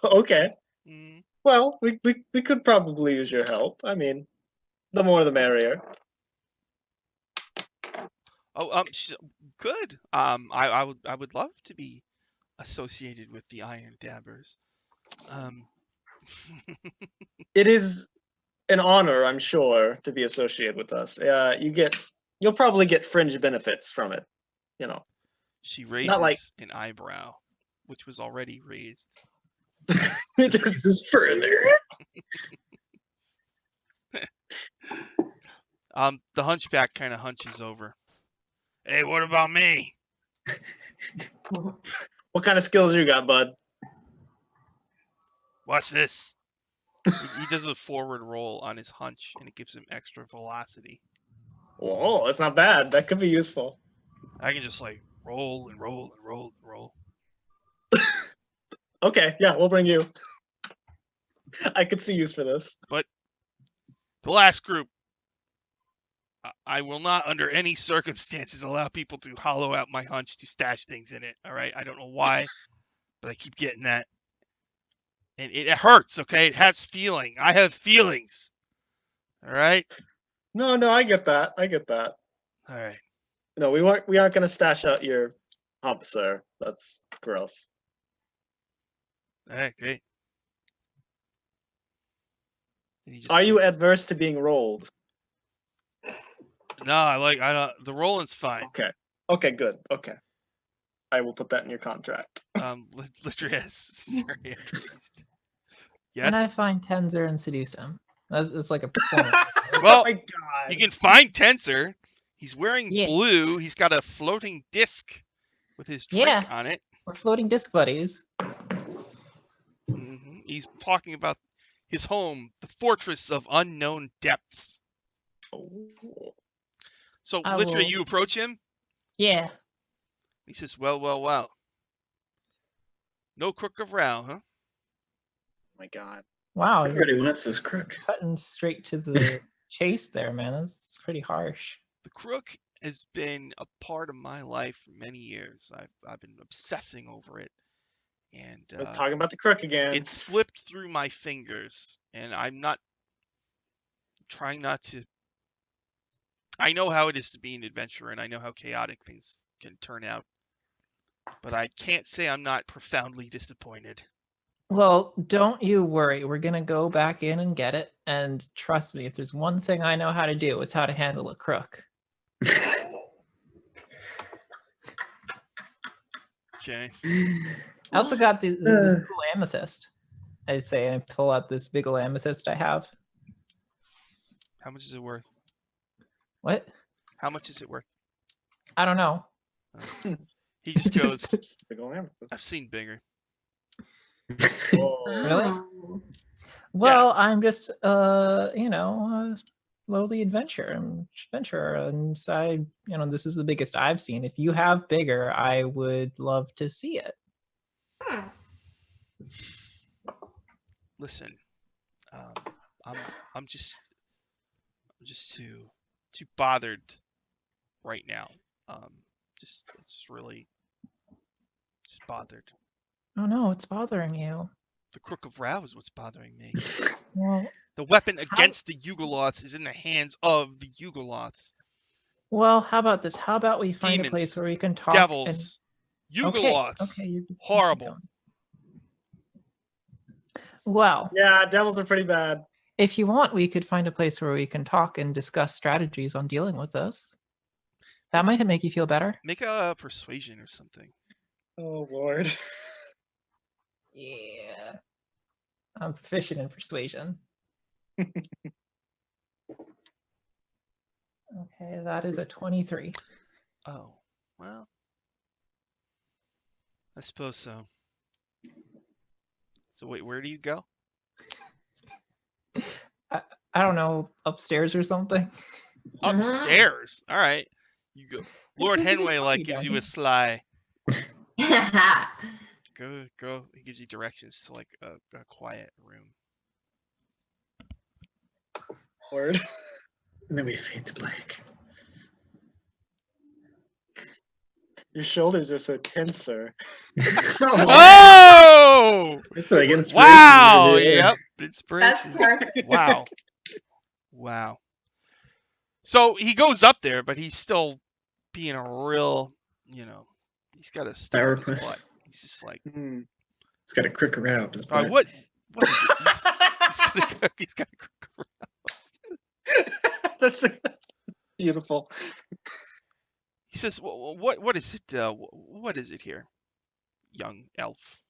Okay. Mm. Well, we could probably use your help. I mean, the more the merrier. Oh, good. I would love to be associated with the Iron Dabbers. It is an honor, I'm sure, to be associated with us. You'll probably get fringe benefits from it. You know. She raises Not like- an eyebrow, which was already raised. This is further. The hunchback kind of hunches over. "Hey, what about me?" What kind of skills you got, bud? Watch this. He does a forward roll on his hunch, and it gives him extra velocity. Whoa, that's not bad. That could be useful. I can just like roll and roll and roll and roll. Okay, yeah, we'll bring you. I could see use for this. The last group. I will not, under any circumstances, allow people to hollow out my hunch to stash things in it. All right, I don't know why, but I keep getting that, and it hurts. Okay, it has feeling. I have feelings. All right. No, I get that. I get that. All right. No, we aren't gonna stash out your hump, sir. That's gross. All right. Great. And he just Are you adverse to being rolled? No, I don't. The rolling's fine. Okay. Okay, good. Okay. I will put that in your contract. Latria very interest. And I Yes. find Tenzer and seduce him. That's like a performance. Well, Oh my god. you can find Tensor. He's wearing Yeah. blue. He's got a floating disc with his drink Yeah. on it. We're floating disc buddies. He's talking about his home, the fortress of unknown depths. Oh. So, I literally, will- you approach him. Yeah. He says, well. No crook of row, huh? My god. Wow, you're Everybody wants this crook. cutting straight to the chase there, man. That's pretty harsh. The crook has been a part of my life for many years. I've been obsessing over it. And I was talking about the crook again. it slipped through my fingers, and I'm not trying not to. I know how it is to be an adventurer, and I know how chaotic things can turn out. But I can't say I'm not profoundly disappointed. Well, don't you worry. We're gonna go back in and get it. And trust me, if there's one thing I know how to do, it's how to handle a crook. Okay. I also got this cool amethyst. I say, and I pull out this big ol' amethyst I have. How much is it worth? What? How much is it worth? I don't know. He just goes, Big ol' amethyst. I've seen bigger. Oh. Really? Oh. Well, I'm just lowly adventurer, and so this is the biggest I've seen. If you have bigger, I would love to see it. Hmm. Listen, I'm just too bothered right now. It's really just bothered. Oh no, it's bothering you. The Crook of Row is what's bothering me. Well, The weapon against the Yugoloths is in the hands of the Yugoloths. how about this? How about we find a place Demons, where we can talk? Devils, Okay, Yugoloths. you Horrible. going. Well, Yeah, devils are pretty bad. if you want, we could find a place where we can talk and discuss strategies on dealing with this. That might make you feel better. Make a persuasion or something. Oh lord. Yeah. I'm proficient in persuasion. Okay, that is a 23. Oh, well, I suppose so. So wait, where do you go? I don't know, upstairs or something. Upstairs. All right. You go. Lord This is Henway funny, gives down you here. a sly. Go. He gives you directions to like a quiet room. Word. And then we fade to black. Your shoulders are so tense, sir. Oh! It's like inspiration. Wow! Yeah. Yep, That's inspiration. perfect. Wow. Wow. So he goes up there, but he's still being a real, he's got a stick up his Sourpuss. butt. He's just like, Hmm. It's got a crook around his probably, butt. what is it? He's got a crook around. That's beautiful. He says, what is it? What is it here, young elf?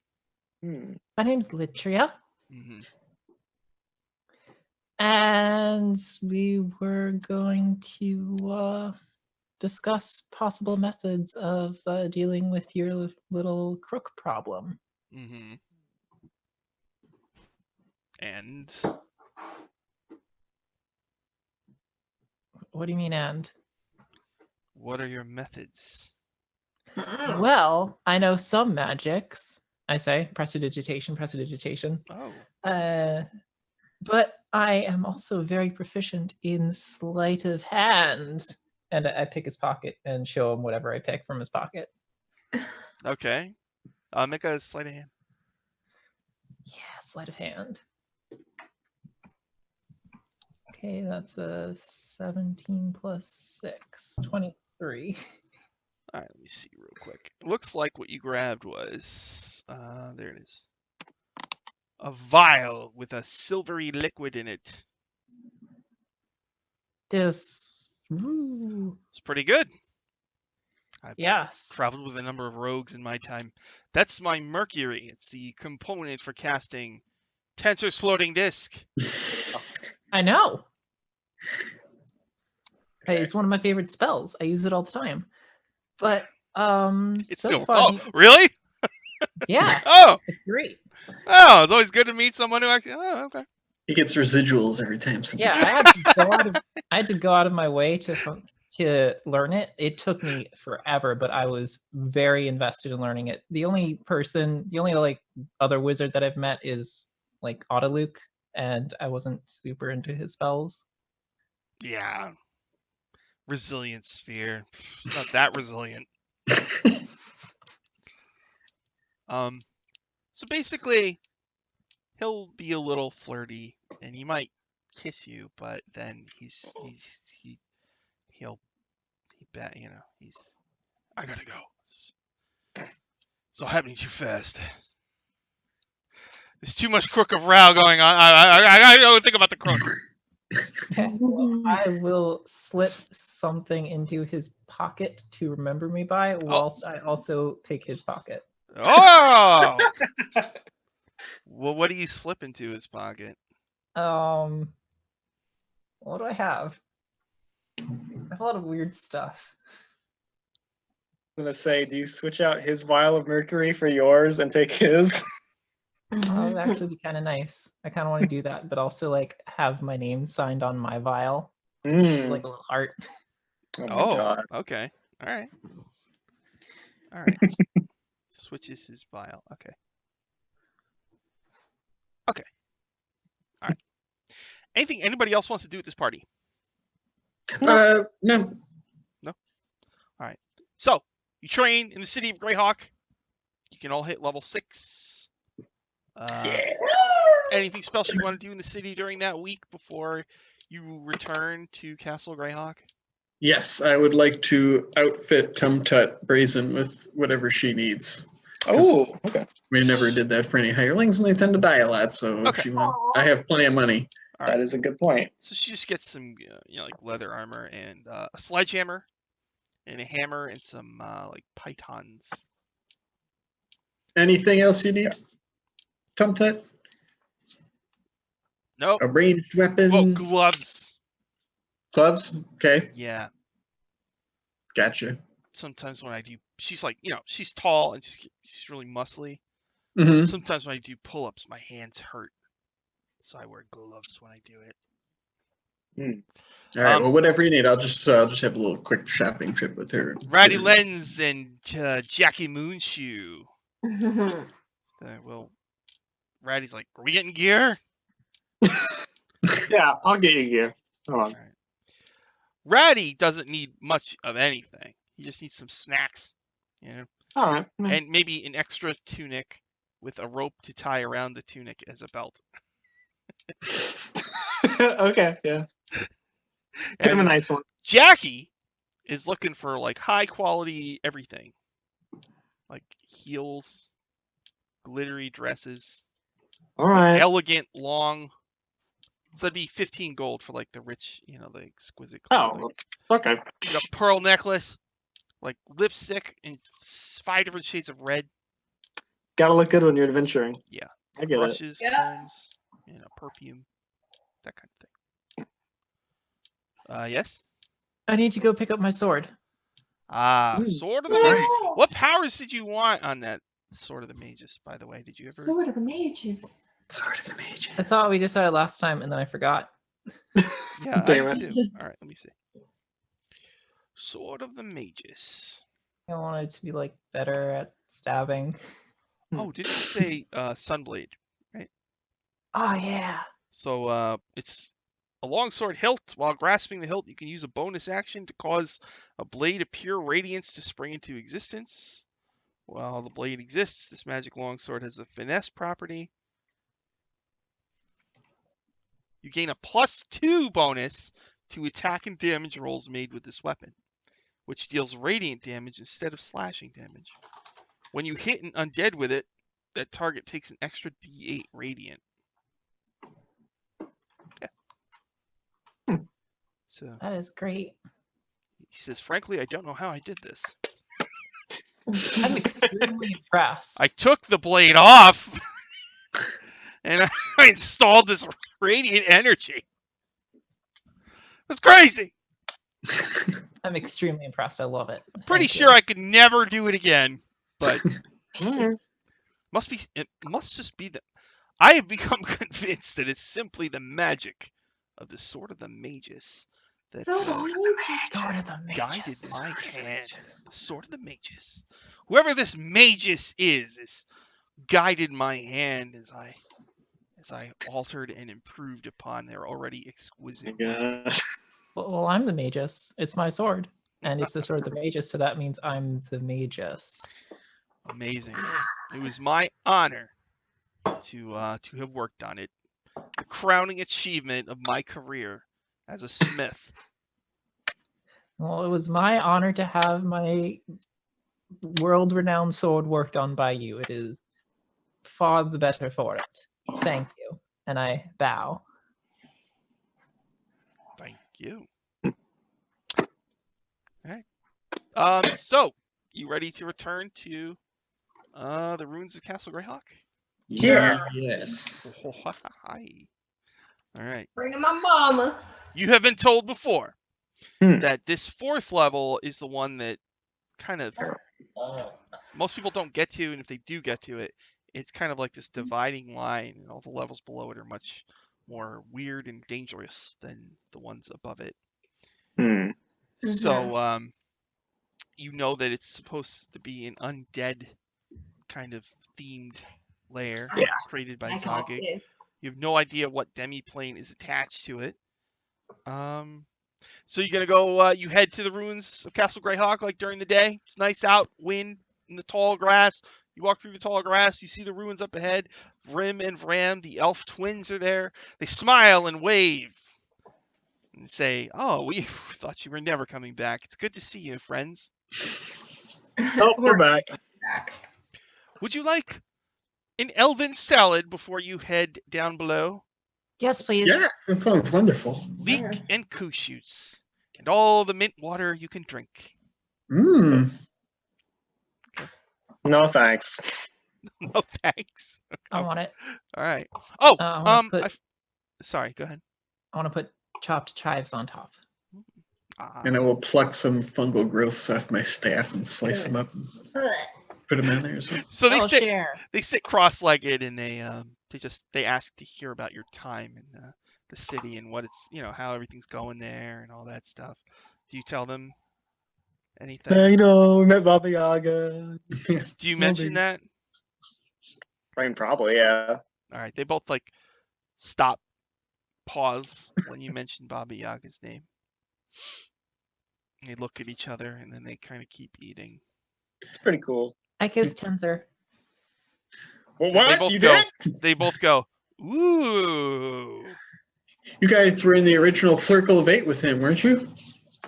Hmm. My name's Litria, Mm-hmm. and we were going to discuss possible methods of dealing with your little crook problem. Mm-hmm. And What do you mean, and? what are your methods? Hmm. Well, I know some magics. I say prestidigitation. Oh. But I am also very proficient in sleight of hand. And I pick his pocket and show him whatever I pick from his pocket. Okay. Make a sleight of hand. Yeah, sleight of hand. Okay, that's a 17 plus 6, 23. All right, let me see real quick. It looks like what you grabbed was, there it is. a vial with a silvery liquid in it. This. Ooh, It's pretty good. yes. Traveled with a number of rogues in my time. That's my mercury. It's the component for casting Tensor's floating disc. I know. It's one of my favorite spells. I use it all the time. But It's so no. funny. Oh, really? Yeah, Oh, it's great. oh, it's always good to meet someone who actually. Oh, okay. He gets residuals every time. Yeah, I had to go out of my way to learn it. It took me forever, but I was very invested in learning it. The only like other wizard that I've met is like Autoluke, and I wasn't super into his spells. Yeah. Resilient sphere. Not that resilient. So basically, he'll be a little flirty, and he might kiss you, but then he'll bet, I gotta go. It's all happening too fast. There's too much crook of row going on. I gotta go think about the crook. I will slip something into his pocket to remember me by, whilst I also pick his pocket. Oh! Well, what do you slip into his pocket? What do I have? I have a lot of weird stuff. I was gonna say, do you switch out his vial of mercury for yours and take his? That would actually be kind of nice. I kind of want to do that, but also like have my name signed on my vial, like a little heart. Oh, my Oh, God. okay. All right. All right. Switches his vial. Okay. Okay. All right. Anything anybody else wants to do at this party? No. No? All right. So, you train in the city of Greyhawk. You can all hit level 6. Anything special you want to do in the city during that week before you return to Castle Greyhawk? Yes, I would like to outfit Tum Tut Brazen with whatever she needs. Oh, okay. We never did that for any hirelings, and they tend to die a lot. So if Okay. she wants, I have plenty of money. All That right. is a good point. So she just gets some, like leather armor and a sledgehammer and a hammer and some like pythons. Anything else you need? Tum Tut? Nope. A ranged weapon? Well, gloves. Gloves? Okay, Yeah. gotcha. Sometimes when I do, she's like, she's tall and she's really muscly. Mm-hmm. Sometimes when I do pull-ups, my hands hurt, so I wear gloves when I do it. All right. Well, whatever you need, I'll just have a little quick shopping trip with her. Ratty Lens and Jackie Moonshoe. Well, Ratty's like, are we getting gear? Yeah, I'll get you gear. Hold on. Right. Ratty doesn't need much of anything. He just needs some snacks, All right. and maybe an extra tunic with a rope to tie around the tunic as a belt. Okay, yeah. Give him a nice one. Jackie is looking for like high quality everything, like heels, glittery dresses, All right. elegant long. So that'd be 15 gold for like the rich, the exquisite clothing. Oh, okay. You got a pearl necklace, like lipstick in 5 different shades of red. Gotta look good when you're adventuring. Yeah. I get Brushes, Yeah. combs, perfume, that kind of thing. Yes. I need to go pick up my sword. Sword of the Mages. What powers did you want on that Sword of the Mages, by the way? Did you ever? Sword of the Mages. Sword of the Mages. I thought we decided last time, and then I forgot. Yeah, Damn I it. did too. All right, let me see. Sword of the Mages. I wanted to be like better at stabbing. Oh, didn't you say Sunblade? Oh yeah. So it's a longsword hilt. While grasping the hilt, you can use a bonus action to cause a blade of pure radiance to spring into existence. While the blade exists, this magic longsword has a finesse property. You gain a +2 bonus to attack and damage rolls made with this weapon, which deals radiant damage instead of slashing damage. When you hit an undead with it, that target takes an extra D8 radiant. Yeah. So That is great. he says, frankly, I don't know how I did this. I'm extremely impressed. I took the blade off and I installed this radiant energy. That's crazy. I'm extremely impressed. I love it. Pretty Thank sure you. I could never do it again, but Mhm. it must just be that I have become convinced that it's simply the magic of the Sword of the Magus that Sword of the guided Magus. my hand. The Sword of the Magus. Whoever this Magus is guided my hand as I altered and improved upon their already exquisite work. Gosh. Well, I'm the Magus. It's my sword. And it's the Sword of the Magus, so that means I'm the Magus. Amazing. It was my honor to have worked on it. The crowning achievement of my career as a smith. Well, it was my honor to have my world-renowned sword worked on by you. It is far the better for it. Thank you. And I bow. Thank you. All right. So, you ready to return to the ruins of Castle Greyhawk? Yes. Oh, hi. All right. Bringing my mama. You have been told before Hmm. that this 4th level is the one that kind of most people don't get to, and if they do get to it, it's kind of like this dividing line, and all the levels below it are much more weird and dangerous than the ones above it. Hmm. So, you know that it's supposed to be an undead kind of themed lair Yeah. created by I got Zagig. this. You have no idea what demiplane is attached to it. So you're gonna go. You head to the ruins of Castle Greyhawk like during the day. It's nice out, wind in the tall grass. You walk through the tall grass. You see the ruins up ahead. Vrim and Vram, the elf twins, are there. They smile and wave and say, "Oh, we thought you were never coming back. It's good to see you, friends. Oh, we're back. back. Would you like an elven salad before you head down below? Yes, please. Yeah, that sounds wonderful. Leek Sure. and shoots, and all the mint water you can drink." Mmm. No thanks. No thanks. I want it. All right. Oh, I wanna put- sorry. Go ahead. I want to put chopped chives on top. And I will pluck some fungal growths off my staff and slice them up and put them in there as well. So I'll share. they sit cross-legged, and they ask to hear about your time in the city and what it's how everything's going there and all that stuff. Do you tell them anything? You know, we met Baba Yaga. Do you mention that? I mean, probably, yeah. All right. They both pause when you mention Baba Yaga's name. They look at each other, and then they kind of keep eating. It's pretty cool. I kissed Tenser. Well, They what? both You go. did? They both go. Ooh. You guys were in the original Circle of 8 with him, weren't you?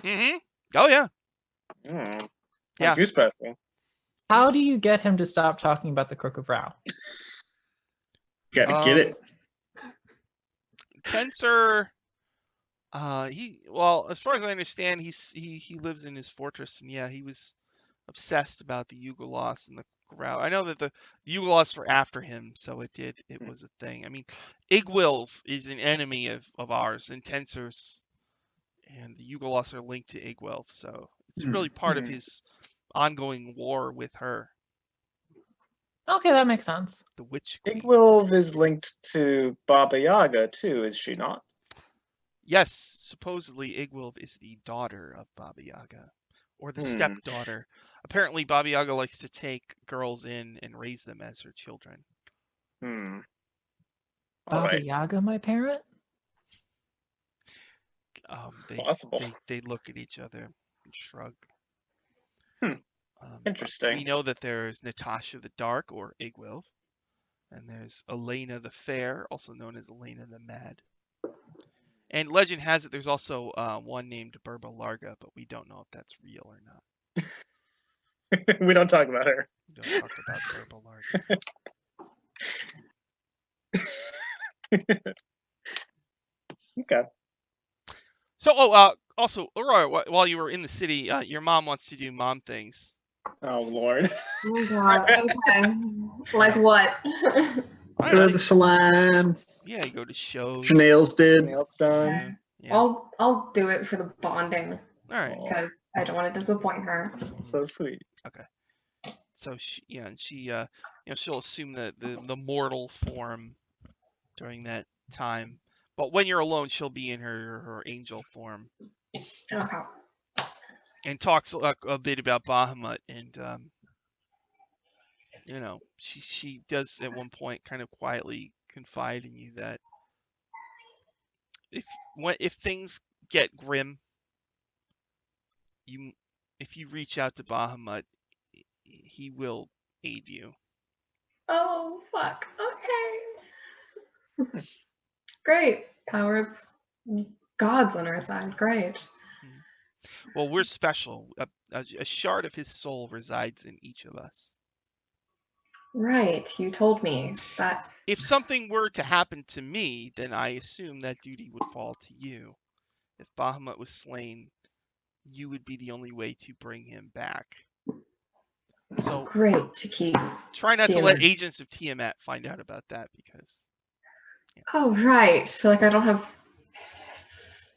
Mm-hmm. Oh yeah. Mm. Yeah. Goose person. How do you get him to stop talking about the Crook of Rao? Gotta get it. Tensor, as far as I understand, he lives in his fortress, and yeah, he was obsessed about the Yugolos and the Grau. I know that the Yugolos were after him, so it was a thing. I mean, Igwilv is an enemy of ours, and Tensor's, and the Yugolos are linked to Igwilv, so it's really part of his ongoing war with her. Okay, that makes sense. The Witch Queen. Igwilv is linked to Baba Yaga, too, is she not? Yes, supposedly Igwilv is the daughter of Baba Yaga, or the stepdaughter. Apparently, Baba Yaga likes to take girls in and raise them as her children. Baba Yaga, my parent? Possible. They look at each other and shrug. Interesting. We know that there's Natasha the Dark, or Igwilv, and there's Elena the Fair, also known as Elena the Mad. And legend has it there's also one named Burba Larga, but we don't know if that's real or not. We don't talk about her. We don't talk about Burba Larga. Okay. So, also, Aurora, while you were in the city, your mom wants to do mom things. Oh Lord. Oh God. Okay. Like what? I Go don't to know. the salon. Yeah, you go to shows. Your nails did. Nails done. Yeah. Yeah. I'll do it for the bonding All right. Aw, because I don't want to disappoint her. so sweet. So she'll assume the mortal form during that time. But when you're alone, she'll be in her angel form Okay. and talks a bit about Bahamut. And she does at one point kind of quietly confide in you that if things get grim, if you reach out to Bahamut, he will aid you. Oh fuck. Okay. Great. Power of gods on our side. Great. Well, we're special. A shard of his soul resides in each of us. Right. You told me that. If something were to happen to me, then I assume that duty would fall to you. If Bahamut was slain, you would be the only way to bring him back. So Great to keep. try not to let Tiamat. agents of Tiamat find out about that because. Oh right. So like I don't have.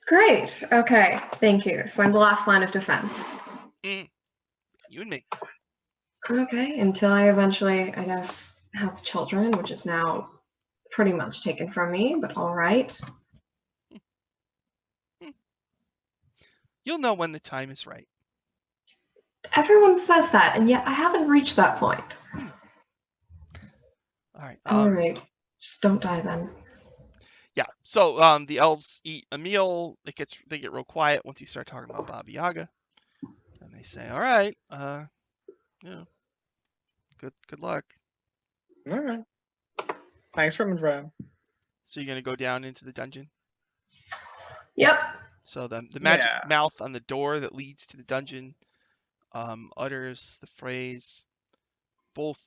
Great. Okay. Thank you. So I'm the last line of defense. You and me. Okay. Until I eventually, I guess, have children, which is now pretty much taken from me. But all right. You'll know when the time is right. Everyone says that, and yet I haven't reached that point. All right. All right. Just don't die then. Yeah. So the elves eat a meal. They get real quiet once you start talking about Baba Yaga, and they say, "All right, good luck." All right. Thanks for me, So you're gonna go down into the dungeon. Yep. So the magic Yeah. mouth on the door that leads to the dungeon utters the phrase, "Both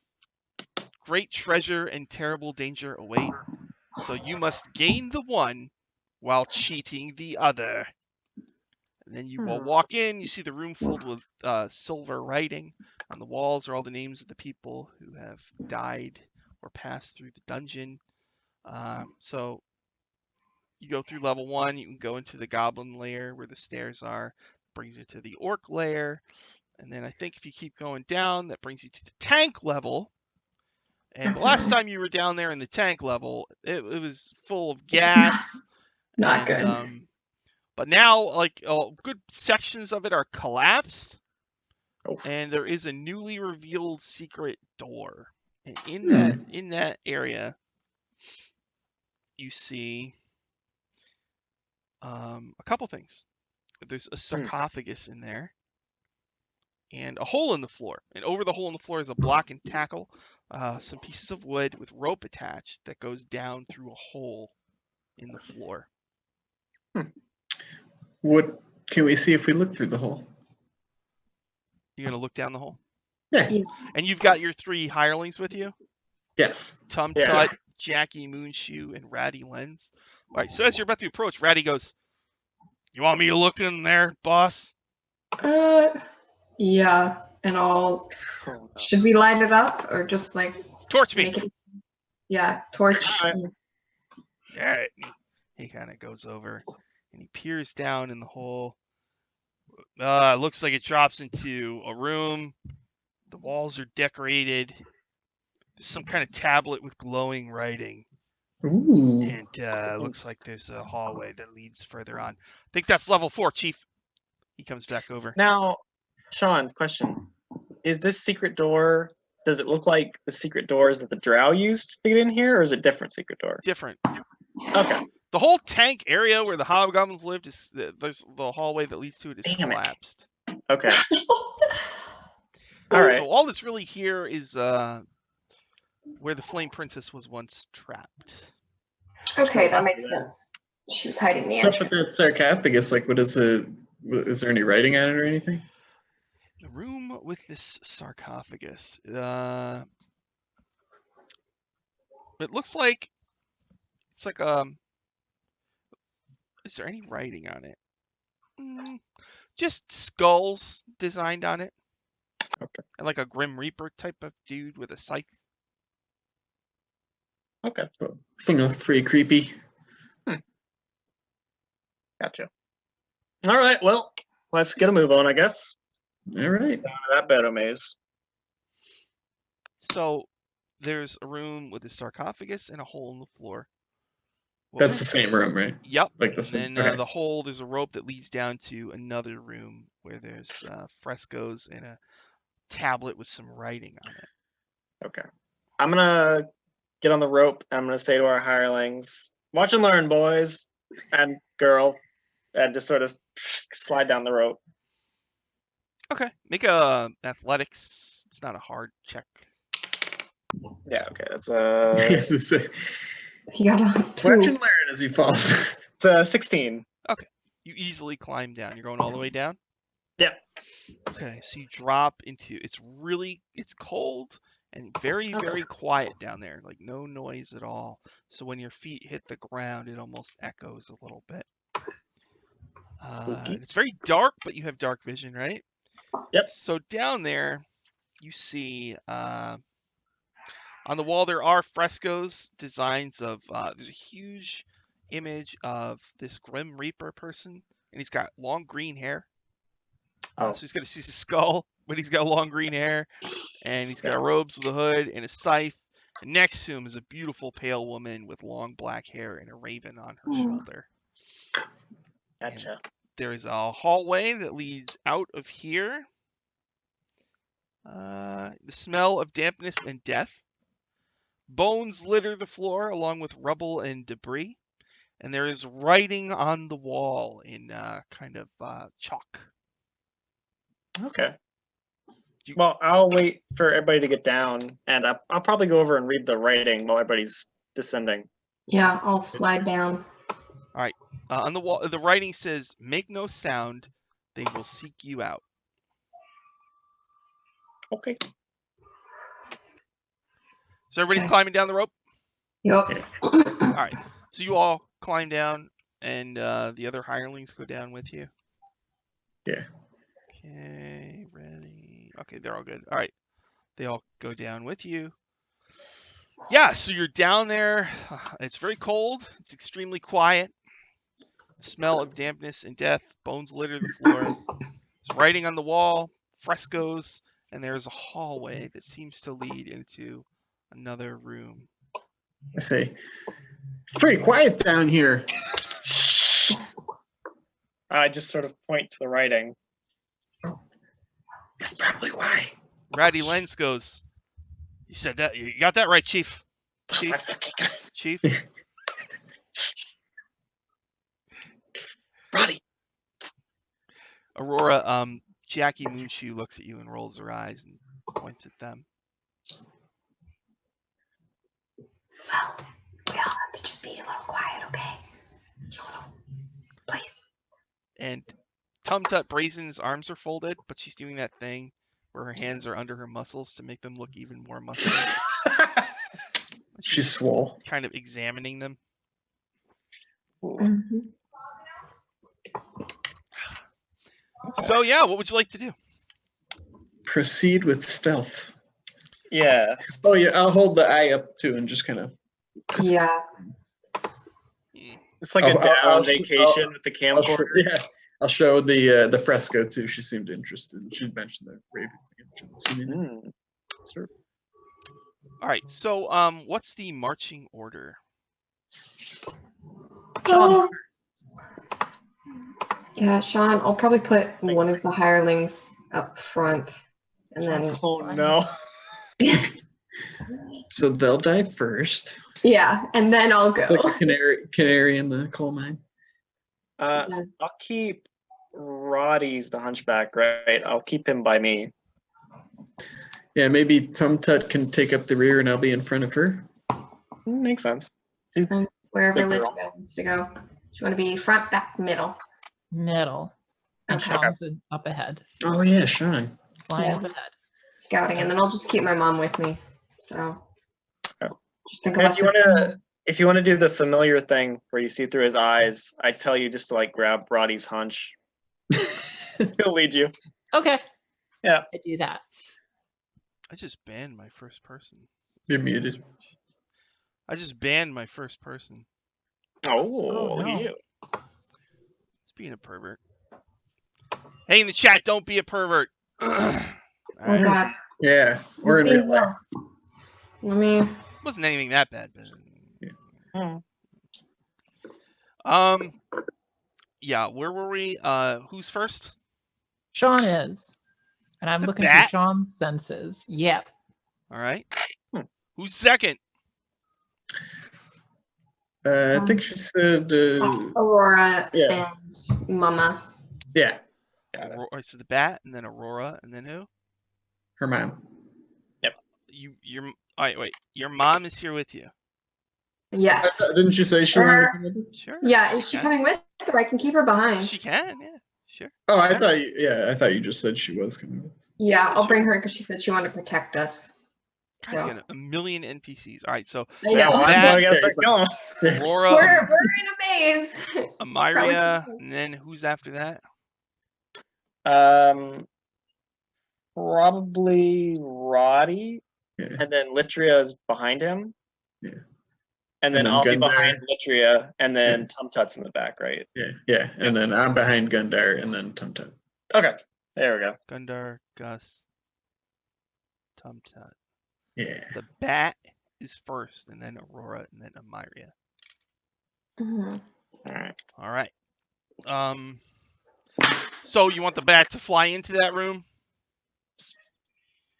great treasure and terrible danger await. So you must gain the one while cheating the other." And then you will walk in, you see the room filled with silver writing. On the walls are all the names of the people who have died or passed through the dungeon. So you go through level 1, you can go into the goblin lair where the stairs are, brings you to the orc lair. And then I think if you keep going down, that brings you to the tank level. And the last time you were down there in the tank level, it was full of gas. Not good. But now, like, good sections of it are collapsed, Oof. and there is a newly revealed secret door. And in that area, you see a couple things. There's a sarcophagus in there, and a hole in the floor. And over the hole in the floor is a block and tackle, some pieces of wood with rope attached that goes down through a hole in the floor. What can we see if we look through the hole? You're gonna look down the hole, Yeah. and you've got your 3 hirelings with you. Yes. Tum Yeah. Tut, Jackie Moonshoe, and Ratty Lens. All right, so as you're about to approach, Ratty goes, "You want me to look in there, boss?" Yeah. And all. Oh, no. Should we light it up or just like Torch me. make it? Yeah. Torch. Alright. Yeah. He kind of goes over and he peers down in the hole. Looks like it drops into a room. The walls are decorated. There's some kind of tablet with glowing writing. Ooh. And looks like there's a hallway that leads further on. I think that's level 4, Chief. He comes back over. Now, Sean, question. Is this secret door, does it look like the secret doors that the drow used to get in here, or is it a different secret door? Different. Okay. The whole tank area where the hobgoblins lived is there's the hallway that leads to it is Damn it. collapsed. Okay. All right. So all that's really here is where the Flame Princess was once trapped. Okay, that makes sense. She was hiding the Up entrance. at that sarcophagus, like, what is it? Is there any writing on it or anything? The room with this sarcophagus. It looks like it's like is there any writing on it? Just skulls designed on it. Okay. And like a Grim Reaper type of dude with a scythe. Okay. So, something looks pretty creepy. Gotcha. All right. Well, let's get a move on, I guess. All right. Down to that battle maze. So there's a room with a sarcophagus and a hole in the floor. What That's was- the same room, right? Yep. Like the And same. then Okay. the hole, there's a rope that leads down to another room where there's frescoes and a tablet with some writing on it. Okay. I'm gonna get on the rope. I'm gonna say to our hirelings, "Watch and learn, boys and girl," and just sort of slide down the rope. Okay. Make a athletics. It's not a hard check. Yeah. Okay. That's Yes, it's He got a watch 2. and learn as he falls. it's a 16. You easily climb down. You're going all the way down? Yeah. Okay, so you drop into it's cold and very, very quiet down there. Like no noise at all. So when your feet hit the ground, it almost echoes a little bit. Spooky. It's very dark, but you have dark vision, right? Yep. So down there, you see on the wall there are frescoes, designs of there's a huge image of this Grim Reaper person, and he's got long green hair. Oh. So he's got a skull, but he's got long green hair, and he's got robes with a hood and a scythe. And next to him is a beautiful pale woman with long black hair and a raven on her shoulder. Gotcha. There is a hallway that leads out of here. The smell of dampness and death. Bones litter the floor along with rubble and debris. And there is writing on the wall in kind of chalk. Okay. Well, I'll wait for everybody to get down, and I'll probably go over and read the writing while everybody's descending. Yeah, I'll slide down. On the wall, the writing says, "Make no sound, they will seek you out." Okay. So everybody's Okay. climbing down the rope? Yep. All right. So you all climb down, and the other hirelings go down with you? Yeah. Okay, ready. Okay, they're all good. All right. They all go down with you. Yeah, so you're down there. It's very cold. It's extremely quiet. Smell of dampness and death. Bones litter the floor. There's writing on the wall, frescoes, and there's a hallway that seems to lead into another room. I say, it's pretty quiet down here. I just sort of point to the writing. That's probably why. Ratty Lens goes, "You said that. You got that right, Chief. Chief." Roddy. Aurora, Jackie Moonshoe looks at you and rolls her eyes and points at them. Well, we all have to just be a little quiet, okay? Please. And Tumtut Brazen's arms are folded, but she's doing that thing where her hands are under her muscles to make them look even more muscular. She's swole. Kind of examining them. Mm-hmm. So yeah, what would you like to do? Proceed with stealth. Yeah. Oh yeah, I'll hold the eye up too and just kind of. Yeah. It's like a down I'll vacation with the camcorder. Yeah, I'll show the fresco too. She seemed interested. She mentioned the raven. Sure. All right. So what's the marching order? Oh. Yeah, Sean, I'll probably put one of the hirelings up front, and then Oh no. So they'll die first. yeah, and then I'll go. Like a canary in the coal mine. I'll keep Roddy's the hunchback, right? I'll keep him by me. Yeah, maybe Tumtut can take up the rear and I'll be in front of her. Makes sense. Wherever Good Liz girl. wants to go. Do you want to be front, back, middle? Middle. And Okay. Sean's up ahead. Oh yeah, Sean. Flying Yeah. up ahead. Scouting, and then I'll just keep my mom with me. So Just think of us. If you want to do the familiar thing where you see through his eyes, I tell you just to like grab Roddy's hunch. He'll lead you. Okay. Yeah. I do that. I just banned my first person. You're muted. I just banned my first person. Oh, look no. at you. It's being a pervert. Hey, in the chat, don't be a pervert. All Oh right. God. Yeah, we're in real life. Let me. Wasn't anything that bad, but Hmm. yeah. Where were we? Who's first? Sean is. And I'm The looking bat? through Sean's senses. Yep. All right. Hmm. Who's second? I think she said, Aurora yeah. and Mama. yeah, So the bat, and then Aurora, and then who? her mom. Your all right. Wait. Your mom is here with you. Yes. Didn't you say she wanted to come with us? Sure. Yeah. Is she coming with, or I can keep her behind? She can. Yeah. Sure. Oh, I Yeah. thought you just said she was coming with us. Yeah, I'll bring Sure. her because she said she wanted to protect us. God, So. got a million NPCs. All right. So I Yeah, know. well, that's why we gotta start killing them. Aurora, We're in a maze. Amaria, Probably- and then who's after that? Probably Roddy, Yeah. and then Litria is behind him. Yeah. And then then I'll be Gundar. behind Litria, and then Yeah. Tum Tut's in the back, right? Yeah. And then I'm behind Gundar, and then Tum Tum. Okay, there we go. Gundar, Gus, Tum Tut. Yeah. The bat is first, and then Aurora, and then Amaria. Mhm. All right. All right. So you want the bat to fly into that room?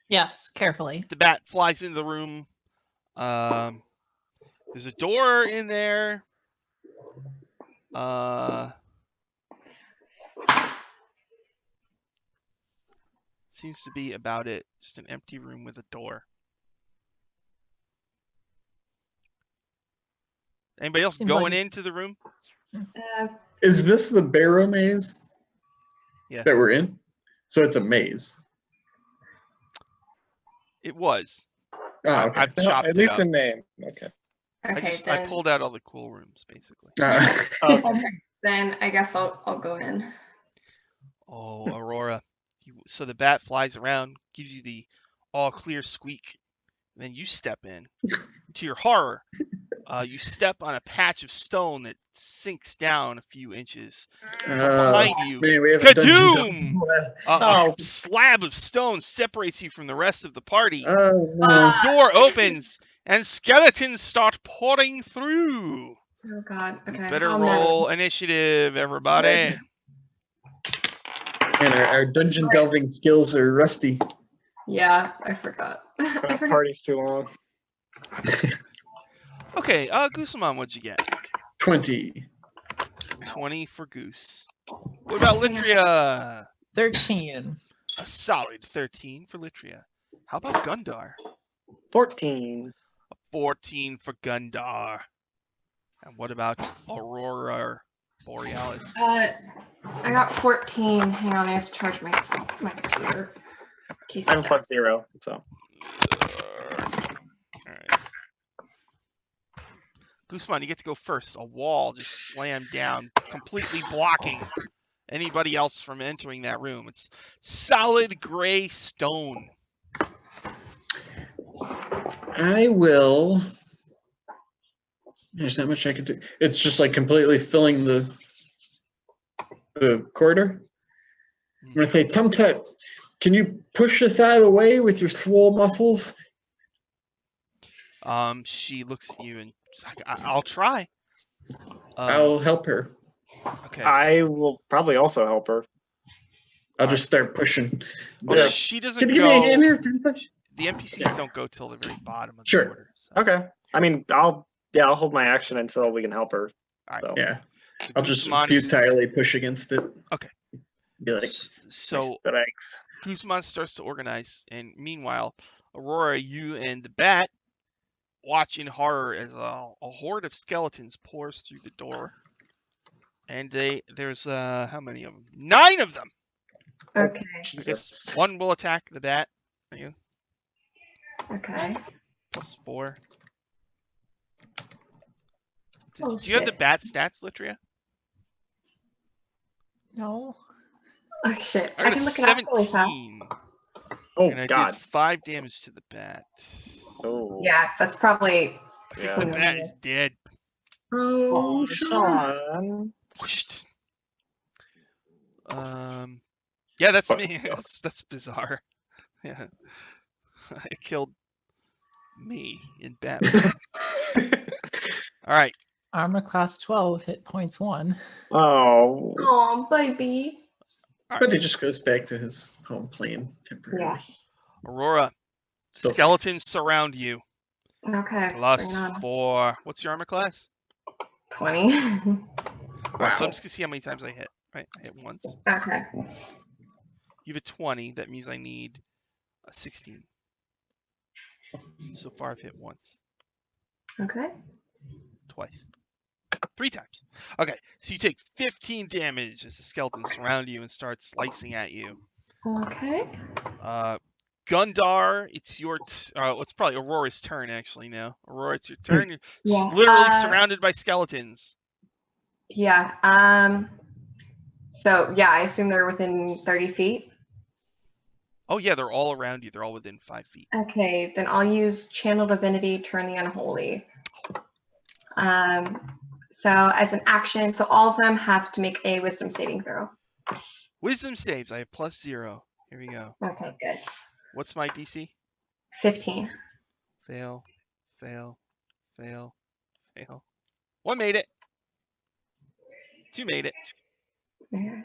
Yes, carefully. The bat flies into the room. There's a door in there. Seems to be about it. Just an empty room with a door. Anybody else Seems going like- into the room? Is this the Barrow maze? Yeah. That we're in? So it's a maze. It was. Oh, okay. I've chopped At it least up. the name. Okay. Okay, I then. pulled out all the cool rooms, basically. Okay. Then I guess I'll go in. Oh, Aurora. So the bat flies around, gives you the all clear squeak. Then you step in. To your horror, you step on a patch of stone that sinks down a few inches. From behind you, Man, we have Kadoom! Oh. A slab of stone separates you from the rest of the party. Oh, no. The door opens, and skeletons start pouring through. Oh God. You Okay. better I'll roll initiative, everybody. And our dungeon delving skills are rusty. Yeah, I forgot. I The forgot. party's too long. Okay, Goosemon, what'd you get? 20. 20 for Goose. What about Litria? 13. A solid 13 for Litria. How about Gundar? 14. 14 for Gundar. And what about Aurora Borealis? I got 14. Hang on, I have to charge my computer. In case I'm it plus 0, so. Alright. Goosemon, you get to go first. A wall just slammed down, completely blocking anybody else from entering that room. It's solid gray stone. I will. There's not much I can do. It's just like completely filling the corridor. I'm gonna say, Tum Tut, can you push this out of the way with your swole muscles? She looks at you and she's like, I'll try. I'll help her. Okay. I will probably also help her. I'll just start pushing. Well, Yeah. she doesn't Can you give me a hand go. here, Tum Tut? The NPCs don't go till the very bottom of the Sure. order. So. Okay. I mean, I'll hold my action until we can help her. All right. So. Yeah, So I'll just Goosemon is- futilely push against it. Okay. Be like, So Thanks. Goosemon starts to organize, and meanwhile, Aurora, you and the bat watch in horror as a horde of skeletons pours through the door. And there's how many of them? 9 of them. Okay. I Jesus. guess 1 will attack the bat. Are you Okay. plus 4? Oh, Do you have the shit. bat stats, Litria? No. Oh shit. I I got a can look it up really fast. 17. Oh And I God. did 5 damage to the bat. Oh. Yeah, that's probably. I think Yeah. the bat is dead. Oh, Sean. Whooshed. Yeah, that's Fuck. me. That's bizarre. Yeah. I killed me in Batman. All right. Armor class 12, hit points 1. Oh. Oh, baby. But it just goes back to his home plane temporarily. Yeah. Aurora. Still Skeletons surround you. Okay. Plus Bring it on. 4. What's your armor class? 20. All right, so Wow. I'm just gonna see how many times I hit. Right, I hit once. Okay. You have a 20. That means I need a 16. So far, I've hit once, Okay. twice, 3 times. Okay, so you take 15 damage as the skeletons surround you and start slicing at you. Okay. Gundar, it's your. It's probably Aurora's turn actually now. Aurora, it's your turn. You're Yeah. literally surrounded by skeletons. Yeah. So yeah, I assume they're within 30 feet. Oh yeah, they're all around you. They're all within 5 feet. Okay, then I'll use Channel Divinity, Turn the Unholy. So as an action, so all of them have to make a Wisdom saving throw. Wisdom saves. I have +0. Here we go. Okay, good. What's my DC? 15. Fail, fail, fail, fail. 1 made it. 2 made it. Yeah.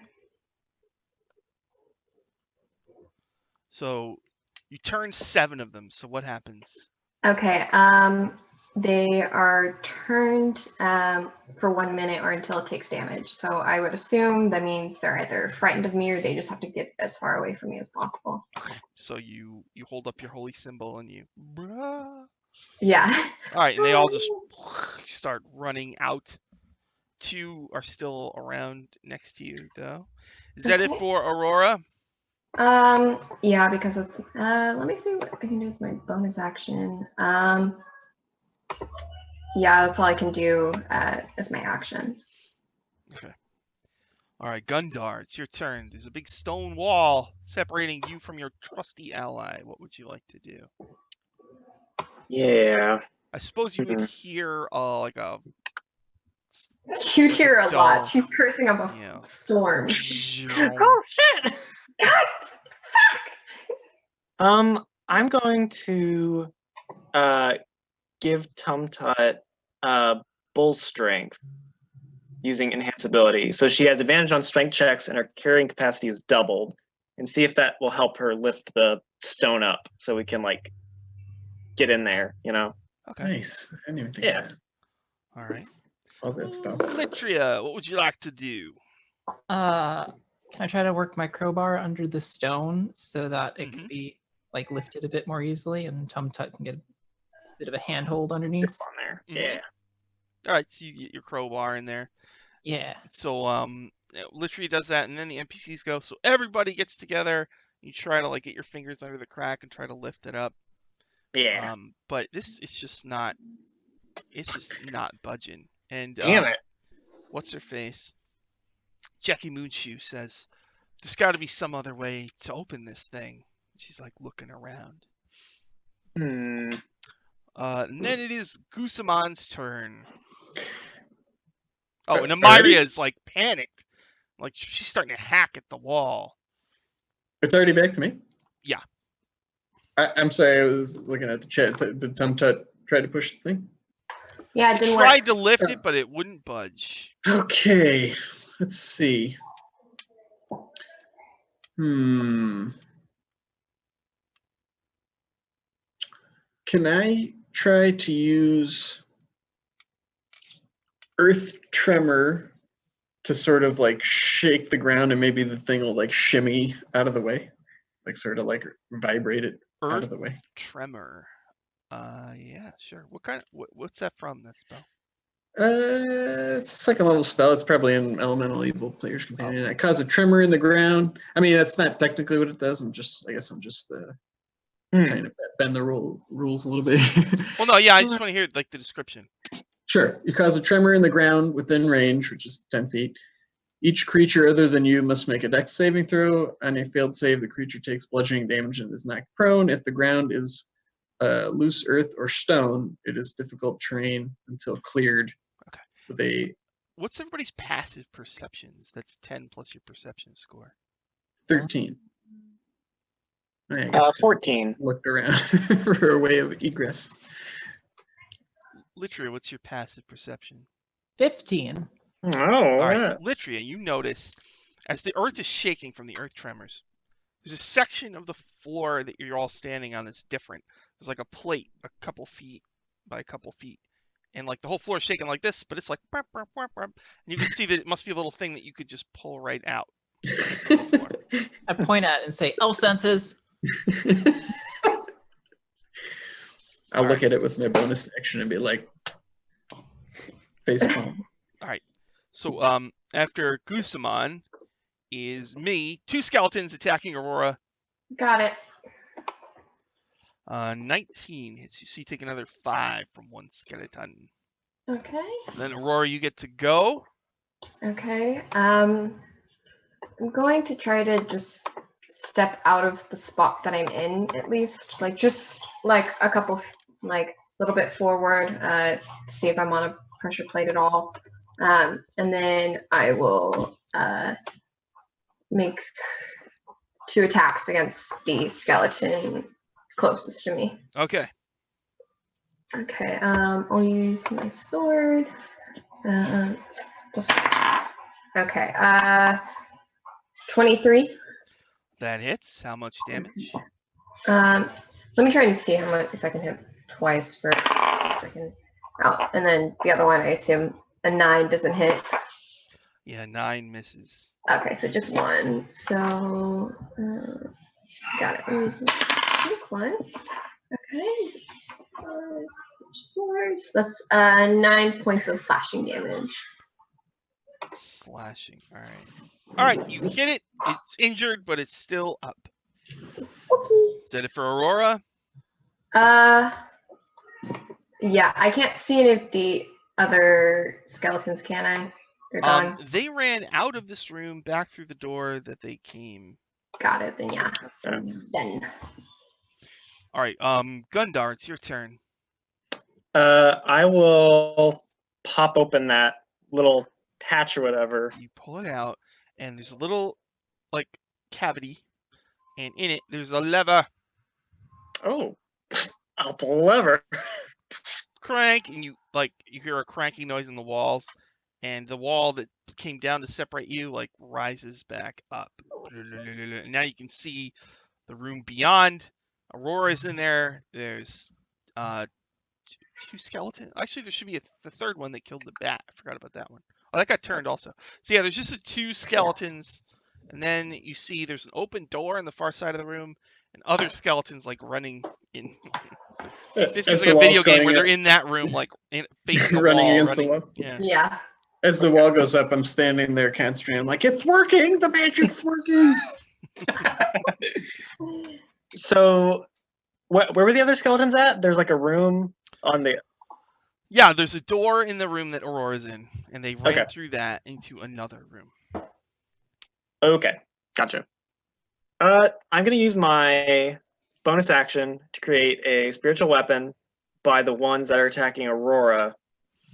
So you turn 7 of them. So what happens? Okay, they are turned for 1 minute or until it takes damage. So I would assume that means they're either frightened of me or they just have to get as far away from me as possible. Okay. So you hold up your holy symbol and you. Bruh. Yeah. All right, and they all just start running out. 2 are still around next to you, though. Is that it Okay. for Aurora? Yeah, because it's let me see what I can do with my bonus action. Yeah, that's all I can do as my action. Okay. All right, Gundar, it's your turn. There's a big stone wall separating you from your trusty ally. What would you like to do? Yeah. I suppose you would hear like a. You'd hear a dull- lot. She's cursing up a Yeah. storm. Oh shit. I'm going to give Tumtut bull strength using enhance ability. So she has advantage on strength checks and her carrying capacity is doubled. And see if that will help her lift the stone up so we can like get in there, you know? Okay. Nice. I didn't even think Yeah. of that. All right. All that spell. Litria, what would you like to do? Can I try to work my crowbar under the stone so that it Mhm. can be like lifted a bit more easily and Tumtut can get a bit of a handhold underneath? On there. Mhm. Yeah. All right, so you get your crowbar in there. Yeah. So Litria does that, and then the NPCs go. So everybody gets together. You try to like get your fingers under the crack and try to lift it up. Yeah. But it's just not budging. And Damn it. what's her face? Jackie Moonshoe says, "There's got to be some other way to open this thing." She's like looking around. Hmm. And then it is Gusamon's turn. Oh, and Already? Amyria is like panicked. Like she's starting to hack at the wall. It's already back to me? Yeah. I'm sorry, I was looking at the chat. Did Tumtut try to push the thing? Yeah, it I didn't tried work. to lift it, but it wouldn't budge. Okay, let's see. Can I try to use Earth Tremor to sort of like shake the ground and maybe the thing will like shimmy out of the way? Like sort of like vibrate it out Earth of the way. Tremor. Yeah, sure. What's that from? That spell? It's a second level spell. It's probably an elemental evil player's companion. I cause a tremor in the ground. I mean, that's not technically what it does. I guess I'm just trying to bend the rules a little bit. Well, no, yeah, I just want to hear like the description. Sure. You cause a tremor in the ground within range, which is 10 feet. Each creature other than you must make a dex saving throw. On a failed save, the creature takes bludgeoning damage and is knocked prone. If the ground is loose earth or stone, it is difficult terrain until cleared. Okay. With a What's everybody's passive perceptions? That's 10 plus your perception score. 13. I guess 14. looked around for a way of egress. Litria, what's your passive perception? 15. Oh, All right, yeah. Litria, you notice as the earth is shaking from the earth tremors, there's a section of the floor that you're all standing on that's different. There's like a plate a couple feet by a couple feet. And like the whole floor is shaking like this, but it's like, burp, burp, burp, burp. And you can see that it must be a little thing that you could just pull right out. I point at it and say, "Oh, senses." I'll look at it with my bonus action and be like, face palm. All right. So after Gusamon is me, 2 skeletons attacking Aurora. Got it. 19 hits you, so you take another 5 from 1 skeleton. Okay. Then Aurora, you get to go. Okay. I'm going to try to just step out of the spot that I'm in, at least, like just like a couple, like a little bit forward, to see if I'm on a pressure plate at all. And then I will make 2 attacks against the skeleton closest to me. Okay. Okay, I'll use my sword. Okay, 23. That hits. How much damage? Let me try and see how much, if I can hit twice first. So I can, oh, and then the other one, I assume a 9 doesn't hit. Yeah, 9 misses. Okay, so just 1. So, got it. Let me use my quick one. Okay. 4. So that's 9 points of slashing damage. Slashing. All right. All right, you hit it. It's injured, but it's still up. Okay. Is that it for Aurora? Yeah, I can't see any of the other skeletons, can I? They're gone. They ran out of this room back through the door that they came. Got it, then yeah. Done. All right, Gundar, it's your turn. I will pop open that little hatch or whatever. You pull it out, and there's a little, like, cavity, and in it, there's a lever. Oh, I'll pull a lever. Crank, and you hear a cranking noise in the walls, and the wall that came down to separate you, like, rises back up. And now you can see the room beyond. Aurora's in there. There's 2 skeletons. Actually, there should be the third one that killed the bat. I forgot about that one. Oh, that got turned also. So yeah, there's just the 2 skeletons, and then you see there's an open door on the far side of the room, and other skeletons like running in. This is like a video game where they're in that room, like facing the running wall, against the wall. Yeah. Yeah. As the wall goes up, I'm standing there concentrating. I'm like, it's working! The magic's working! So, where were the other skeletons at? There's like a room on the. Yeah, there's a door in the room that Aurora's in, and they ran through that into another room. Okay, gotcha. I'm gonna use my bonus action to create a spiritual weapon by the ones that are attacking Aurora,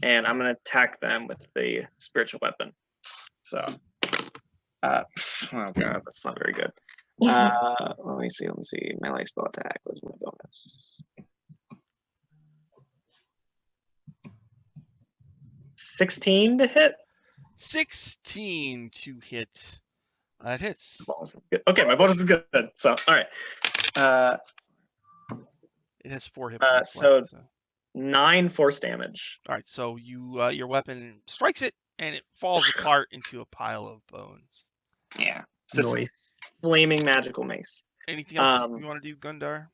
and I'm gonna attack them with the spiritual weapon. So, oh god, that's not very good. Let me see. Melee spell attack was my bonus. 16 to hit. 16 to hit. That hits. Bonus is good. Okay, my bonus is good. So, all right. It has 4 hit points So left, 9 force damage. all right, so you your weapon strikes it, and it falls apart into a pile of bones. Yeah. It's this Noise. flaming magical mace. Anything else you want to do, Gundar?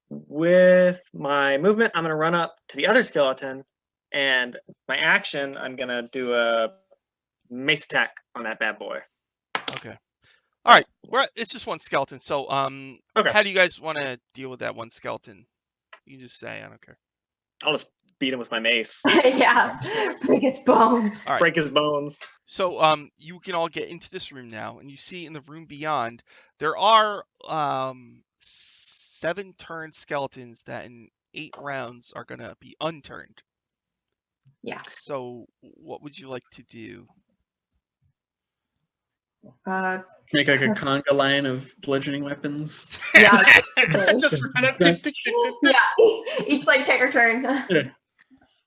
With my movement, I'm going to run up to the other skeleton, and my action, I'm going to do a mace attack on that bad boy. Okay. All right. It's just one skeleton. So, Okay. how do you guys want to deal with that one skeleton? You can just say, I don't care. I'll just beat him with my mace. Yeah, break its bones. All right. Break his bones. So you can all get into this room now, and you see in the room beyond there are 7 turned skeletons that in 8 rounds are gonna be unturned. Yeah. So what would you like to do? Make like a conga line of bludgeoning weapons. Yeah. Just run up. Yeah. Each like take our turn.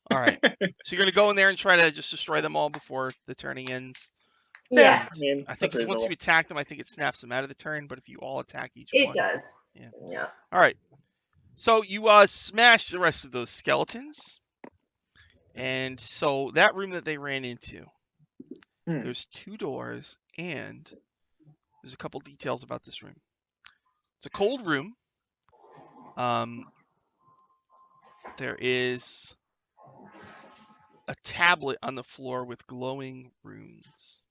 All right. So you're gonna go in there and try to just destroy them all before the turning ends. Yeah, I mean, I think that's once you reasonable. attack them, I think it snaps them out of the turn. But if you all attack each it one, does. Yeah. Yeah. All right. So you smash the rest of those skeletons, and so that room that they ran into, there's 2 doors, and there's a couple details about this room. It's a cold room. There is a tablet on the floor with glowing runes.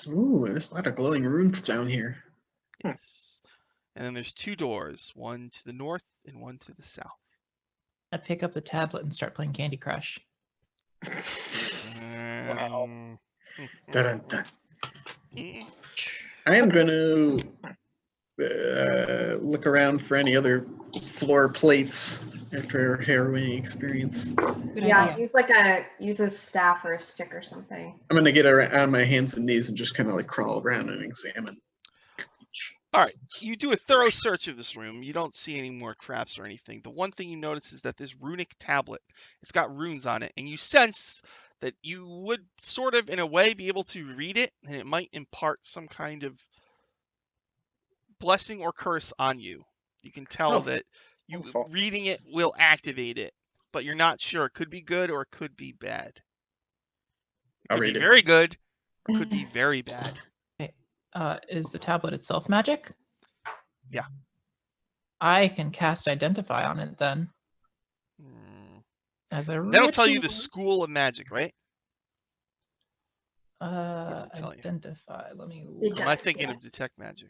Ooh, there's a lot of glowing runes down here. Yes. And then there's 2 doors, one to the north and one to the south. I pick up the tablet and start playing Candy Crush. Wow. Dun, dun. Mm. I am going to look around for any other floor plates after our harrowing experience. Good Yeah, idea. use a staff or a stick or something. I'm going to get on my hands and knees and just kind of like crawl around and examine. All right, you do a thorough search of this room. You don't see any more traps or anything. The one thing you notice is that this runic tablet, it's got runes on it, and you sense that you would sort of, in a way, be able to read it, and it might impart some kind of blessing or curse on you. You can tell that you wonderful. reading it will activate it, but you're not sure. It could be good or it could be bad. It I'll could be read it. very good or could be very bad. Is the tablet itself magic? Yeah. I can cast Identify on it then. Hmm. As a That'll tell you the ritual. school of magic, right? Uh, does it tell you? Identify. Let me. It Or am I does, thinking yeah. of detect magic?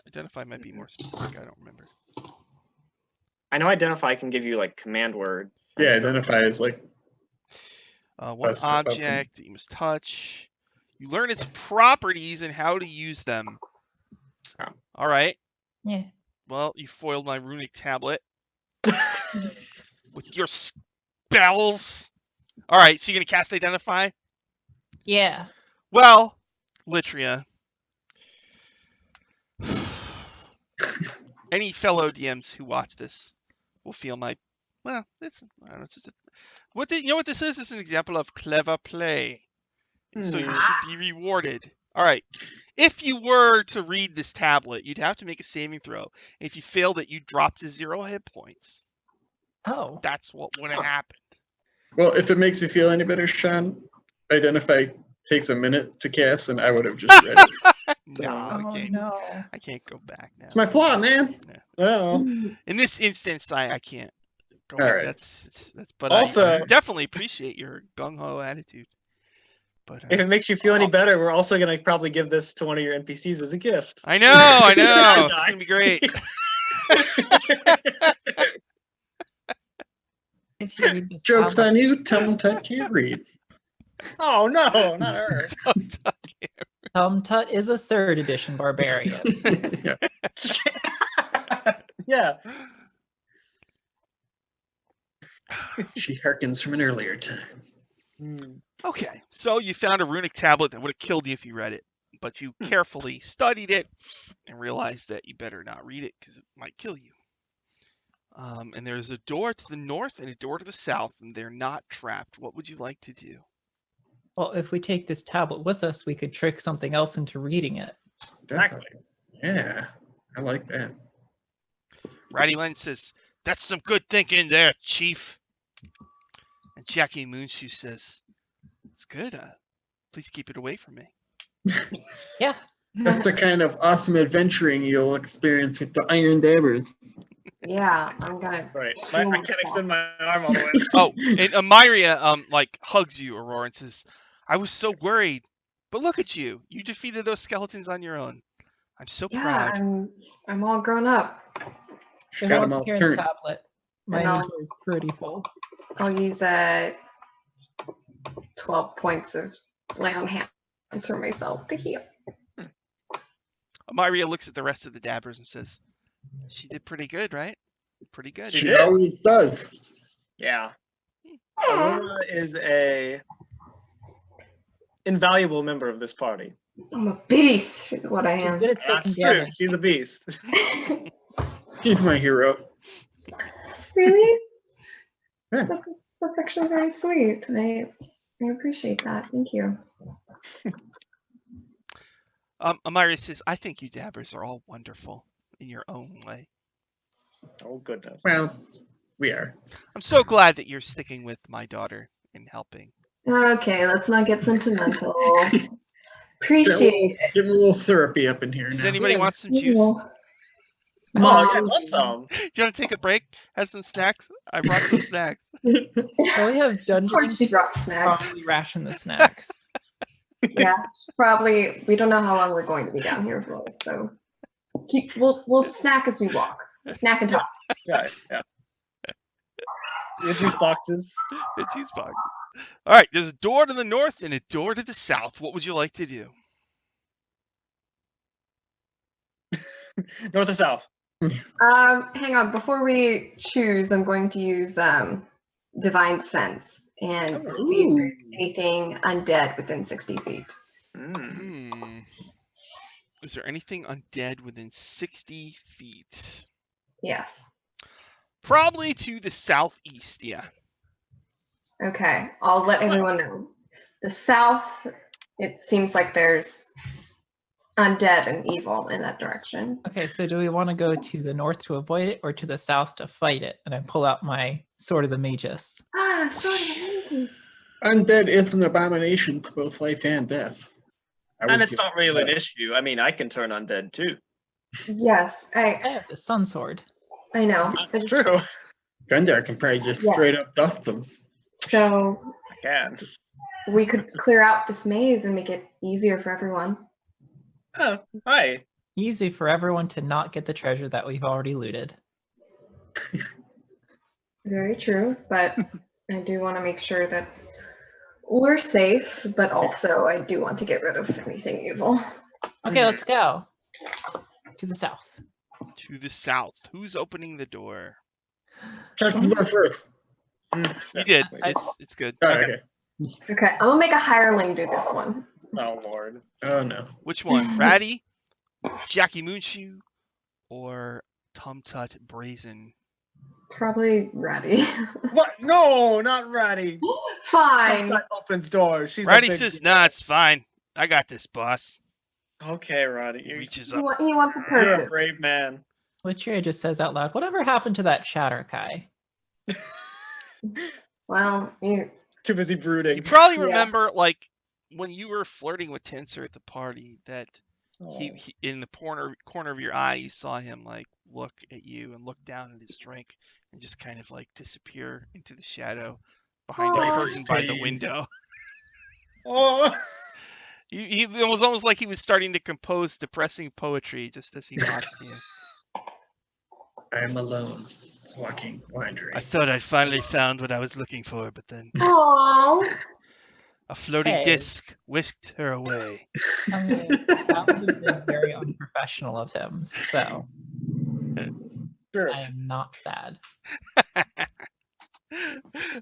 Identify might be more specific. I don't remember. I know identify can give you like command word. and Yeah, stuff. identify is like One Bust it up and- object that you must touch. You learn its properties and how to use them. Oh. All right. Yeah. Well, you foiled my runic tablet with your spells. All right, so you're going to cast Identify? Yeah. Well, Litria, any fellow DMs who watch this will feel my, well, it's, I don't know, it's just you know what this is? It's an example of clever play. So you should be rewarded. All right. If you were to read this tablet, you'd have to make a saving throw. If you failed it, you'd drop to 0 hit points. Oh. That's what would have happened. Well, if it makes you feel any better, Sean, identify takes a minute to cast, and I would have just read it. No, I Oh can't. no. I can't go back now. It's my flaw, man. Oh. In this instance, I can't go All back. right. That's but Also- I definitely appreciate your gung ho attitude. But If it makes you feel any better, we're also gonna probably give this to one of your NPCs as a gift. I know, it's gonna be great. If you read this Joke's tablet, on you. Tell Ted can't read. Oh no, not her. Tut is a 3rd edition barbarian. Yeah. Yeah. She harkens from an earlier time. Okay, so you found a runic tablet that would have killed you if you read it, but you carefully studied it and realized that you better not read it because it might kill you. And there's a door to the north and a door to the south, and they're not trapped. What would you like to do? Well, if we take this tablet with us, we could trick something else into reading it. Exactly. Yeah, I like that. Ratty Len says, "That's some good thinking there, Chief." And Jackie Moonshoe says, "It's good. Please keep it away from me." Yeah. That's the kind of awesome adventuring you'll experience with the Iron Dabbers. Yeah, I'm gonna. Right. I can't extend my arm all the way. Oh, and Myria like hugs you, Aurora, and says, "I was so worried, but look at you. You defeated those skeletons on your own. I'm so Yeah, proud." I'm all grown up. She Who got them wants all to carry the turned. tablet? My And I'll- inventory is pretty full. I'll use 12 points of lay on hands for myself to heal. Amaria looks at the rest of the dabbers and says, "She did pretty good, right? Pretty good." She She did. always does. Yeah. Aurora is a invaluable member of this party. I'm a beast, is what I She's am. good at taking That's true. damage. She's a beast. He's my hero. Really? Yeah. That's actually very sweet. I appreciate that. Thank you. Amaria says, "I think you dabbers are all wonderful in your own way. Oh, goodness. Well, we are. I'm so glad that you're sticking with my daughter and helping." Okay, let's not get sentimental. Appreciate it. Getting a little syrupy up in here Does now. anybody want some juice? Cool. Oh, yeah, I'd love some. Do you want to take a break? Have some snacks? I brought some snacks. Well, we have Of dungeon. course she brought snacks. Probably ration the snacks. Yeah, probably. We don't know how long we're going to be down here for, so we'll snack as we walk. Snack and talk. Yeah. Your juice boxes. The juice boxes. All right, there's a door to the north and a door to the south. What would you like to do? North or south? Hang on. Before we choose, I'm going to use divine sense and see if there's anything undead within 60 feet. Is there anything undead within 60 feet? Yes. Probably to the southeast, yeah. Okay. I'll let everyone know. The south, it seems like there's undead and evil in that direction. Okay, so do we want to go to the north to avoid it or to the south to fight it? And I pull out my Sword of the Magus. Ah, sorry. Undead is an abomination to both life and death. And it's not really an issue. I mean, I can turn undead too. Yes, I have the Sun Sword. I know. That's true. Gundar can probably just Yeah. straight up dust them. So I can. we could clear out this maze and make it easier for everyone. Oh, hi. Easy for everyone to not get the treasure that we've already looted. Very true, but I do want to make sure that we're safe, but also I do want to get rid of anything evil. Okay, let's go. To the south. To the south. Who's opening the door? Check the door first. You did. It's good. Oh, okay. Okay, I'm gonna make a hireling do this one. Oh, Lord. Oh no. Which one? Ratty, Jackie Moonshoe, or Tum Tut Brazen? Probably Ratty. What? No, not Ratty. Fine. Tum-Tut opens doors. She's a Ratty big says, girl. "Nah, it's fine. I got this, boss." Okay, Ratty. He You're, reaches He, up. he wants a you're a purpose. brave man. Witcheria just says out loud, whatever happened to that Shatterkai? Well, Too busy brooding. You probably Yeah. remember, like, when you were flirting with Tensor at the party, that Oh. he in the corner of your eye, you saw him like look at you and look down at his drink and just kind of like disappear into the shadow behind the Aw. curtain by the Pain. window. Oh. It was almost like he was starting to compose depressing poetry just as he watched you. I'm alone, walking, I wandering. thought I'd finally found what I was looking for, but then aww. a floating Hey. disc whisked her away. I mean, that would have been very unprofessional of him, so Sure. I am not sad.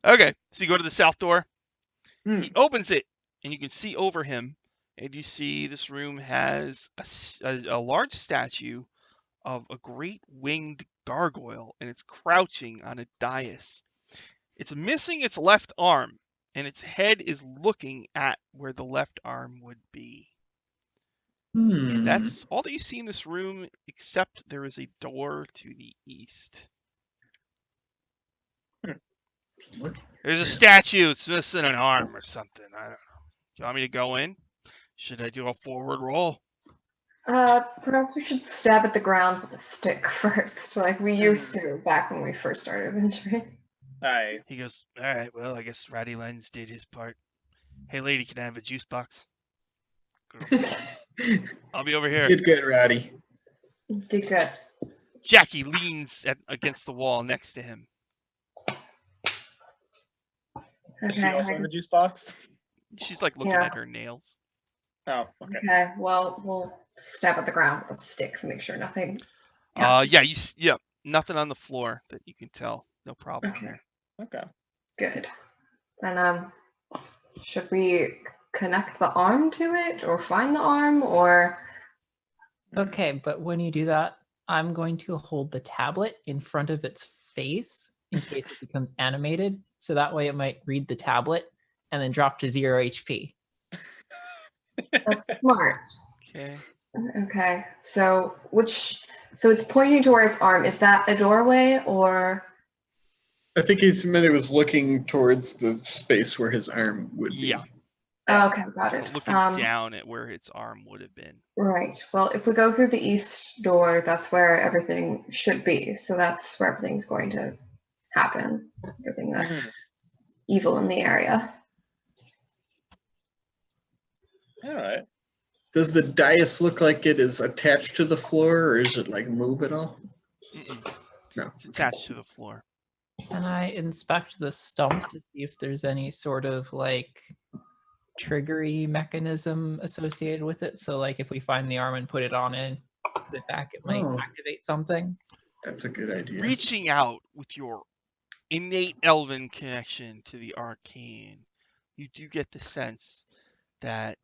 Okay, so you go to the south door. Hmm. He opens it, and you can see over him, and you see this room has a large statue of a great winged gargoyle, and it's crouching on a dais. It's missing its left arm, and its head is looking at where the left arm would be. And that's all that you see in this room, except there is a door to the east. There's a statue. It's missing an arm or something. I don't know. Do you want me to go in? Should I do a forward roll? Perhaps we should stab at the ground with a stick first, like we used to back when we first started adventuring. Hi. He goes, all right, well, I guess Ratty Lens did his part. Hey, lady, can I have a juice box? I'll be over here. Did good, Rowdy. Did good. Jackie leans against the wall next to him. Is she Okay. also in the juice box? She's like looking Yeah. at her nails. Oh, okay. Okay. Well, we'll step at the ground with a stick to make sure nothing. Yeah, yeah, nothing on the floor that you can tell. No problem Okay. there. Okay. Good. And should we connect the arm to it, or find the arm, or? Okay, but when you do that, I'm going to hold the tablet in front of its face in case it becomes animated. So that way it might read the tablet and then drop to 0 HP. That's smart. Okay. Okay. So it's pointing towards arm. Is that a doorway or? I think he meant it was looking towards the space where his arm would be. Yeah. Oh, okay, got it. Looking down at where its arm would have been. Right. Well, if we go through the east door, that's where everything should be. So that's where everything's going to happen. Everything that's evil in the area. All right. Does the dais look like it is attached to the floor, or is it like move at all? No. It's attached to the floor. Can I inspect the stump to see if there's any sort of like triggery mechanism associated with it? So like if we find the arm and put it on and put it back, it might activate something. That's a good idea. Reaching out with your innate elven connection to the arcane, you do get the sense that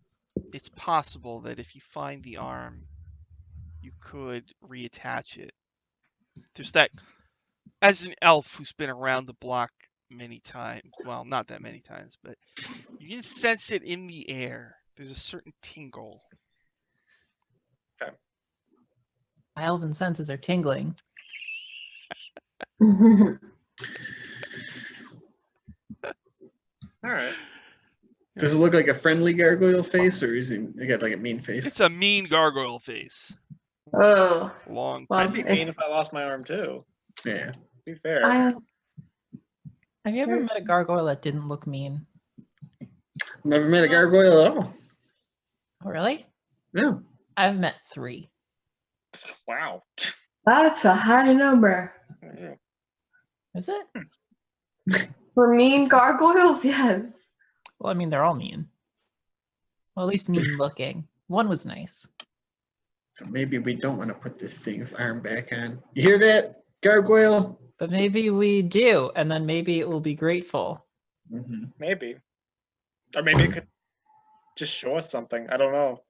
it's possible that if you find the arm, you could reattach it. There's that, as an elf who's been around the block many times, well, not that many times, but you can sense it in the air. There's a certain tingle. My elven senses are tingling. All right. Does it look like a friendly gargoyle face, or is he got like a mean face? It's a mean gargoyle face. Oh. Long. Well, I'd be mean if I lost my arm too. Yeah. To be fair. Have you ever met a gargoyle that didn't look mean? Never met a gargoyle at all. Oh, really? No. I've met 3. Wow. That's a high number. Is it? For mean gargoyles, yes. Well, I mean, they're all mean. Well, at least mean looking. One was nice. So maybe we don't want to put this thing's arm back on. You hear that, gargoyle? But maybe we do, and then maybe it will be grateful. Mm-hmm. Maybe. Or maybe it could just show us something. I don't know.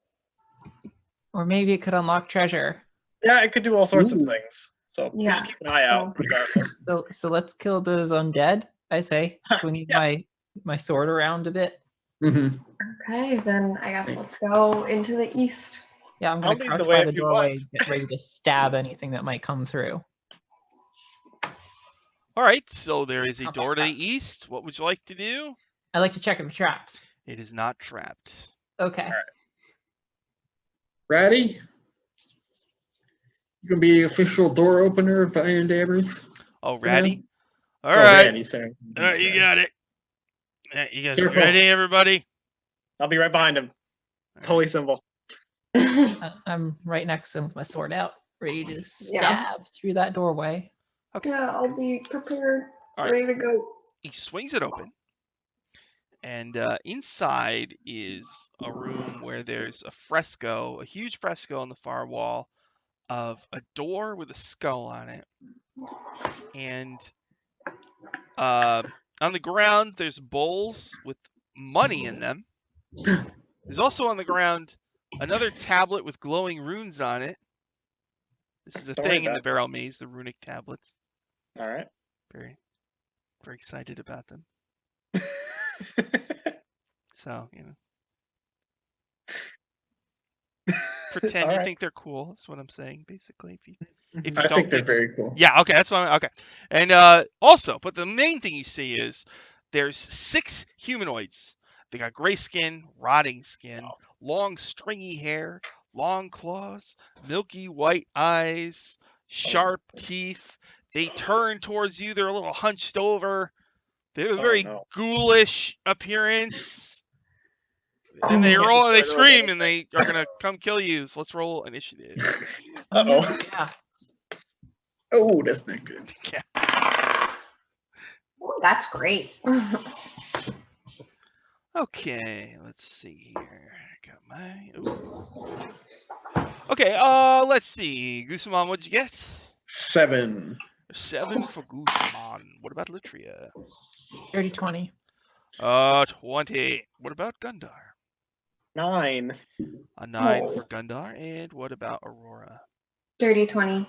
Or maybe it could unlock treasure. Yeah, it could do all sorts of Ooh. things. So we Yeah. should keep an eye out. regardless. So let's kill those undead, I say, swinging my sword around a bit. Mm-hmm. Okay, then I guess let's go into the east. Yeah, I'm I'll gonna lead crouch the way by if the you doorway want. and get ready to stab anything that might come through. All right, so there is a Not door to bad. the east. What would you like to do? I like to check for traps. It is not trapped. Okay. Alright. Ratty? You gonna be the official door opener of Iron Dabbers? Oh, Ratty? All Oh, right. Ratty, sorry. All right, you got it. You guys Careful. ready, everybody? I'll be right behind him. Holy symbol. I'm right next to him with my sword out, ready to stab through that doorway. Yeah, I'll be prepared, All right. ready to go. He swings it open, and inside is a room where there's a huge fresco on the far wall of a door with a skull on it. And on the ground, there's bowls with money in them. There's also on the ground another tablet with glowing runes on it. This is a Don't worry thing in the about barrel maze, the runic tablets. All right. Very, very excited about them. So, pretend All you right. think they're cool. That's what I'm saying, basically. If you I don't think they're very cool. Yeah, okay, that's what okay. And also, but the main thing you see is there's 6 humanoids. They got gray skin, rotting skin, long stringy hair, long claws, milky white eyes, sharp teeth. They turn towards you. They're a little hunched over. They have a very no. ghoulish appearance. Oh, And they can't roll and they destroy those scream and they are gonna come kill you. So let's roll initiative. Uh-oh. Yes. Oh, that's not good. Oh, that's great. Okay, let's see here. Got my. Ooh. Okay, let's see. Guzman, what'd you get? 7. 7 for Guzman. What about Litria? Dirty 20. 20. What about Gundar? 9. A 9 Oh. for Gundar. And what about Aurora? Dirty 20.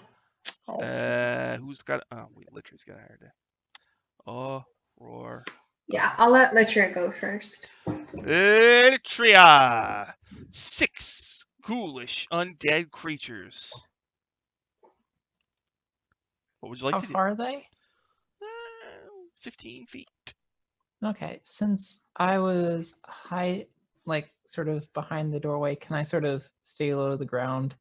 Oh. Who's got? Oh, wait, Litria's got a higher day. Oh, Roar. Yeah, I'll let Litria go first. Litria. 6 ghoulish undead creatures. What would you like How to do? far are they? 15 feet. Okay, since I was high, like sort of behind the doorway, can I sort of stay low to the ground?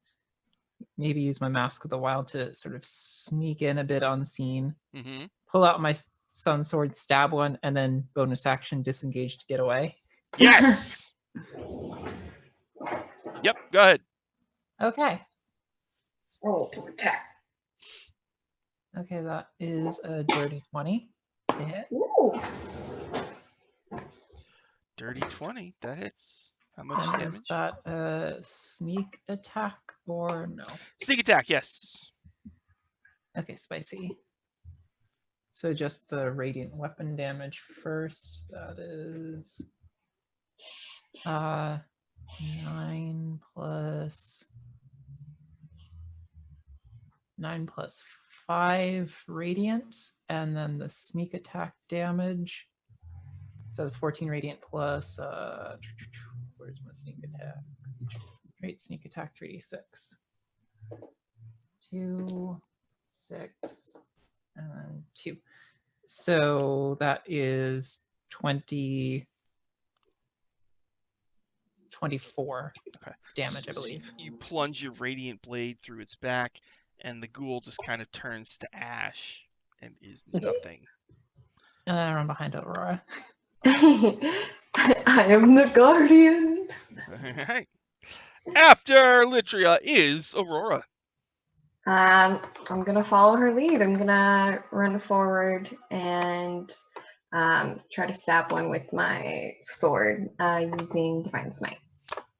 Maybe use my Mask of the Wild to sort of sneak in a bit unseen, Mm-hmm. pull out my sun sword, stab one, and then bonus action disengage to get away. Yes. Yep. Go ahead. Okay. Roll to attack. Okay, that is a dirty 20 to hit. Ooh. Dirty 20. That hits. How much And is damage? that a sneak attack or no? Sneak attack. Yes. Okay, spicy. So just the radiant weapon damage first. That is 9 plus 5 radiant, and then the sneak attack damage. So it's 14 radiant plus where's my sneak attack? Great, sneak attack 3d6. 2, 6, and then 2. So that is 24 Okay. damage, I So believe. you plunge your radiant blade through its back, and the ghoul just kind of turns to ash and is nothing. And then I run behind Aurora. I am the guardian. All right. After Litria is Aurora. I'm gonna follow her lead. I'm gonna run forward and try to stab one with my sword using Divine Smite.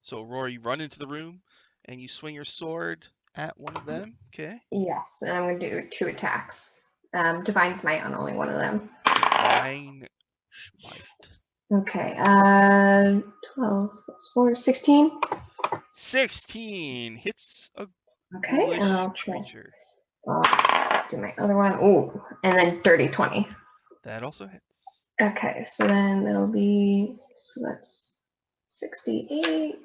So Aurora, you run into the room and you swing your sword at one of them. Okay. Yes, and I'm gonna do 2 attacks. Divine Smite on only one of them. Divine Smite. Okay, 12 plus 4, 16. 16 hits a Okay, ghoulish and I'll try. creature. Do my other one. Ooh, and then dirty 20. That also hits. Okay, so then that'll be, so that's 68.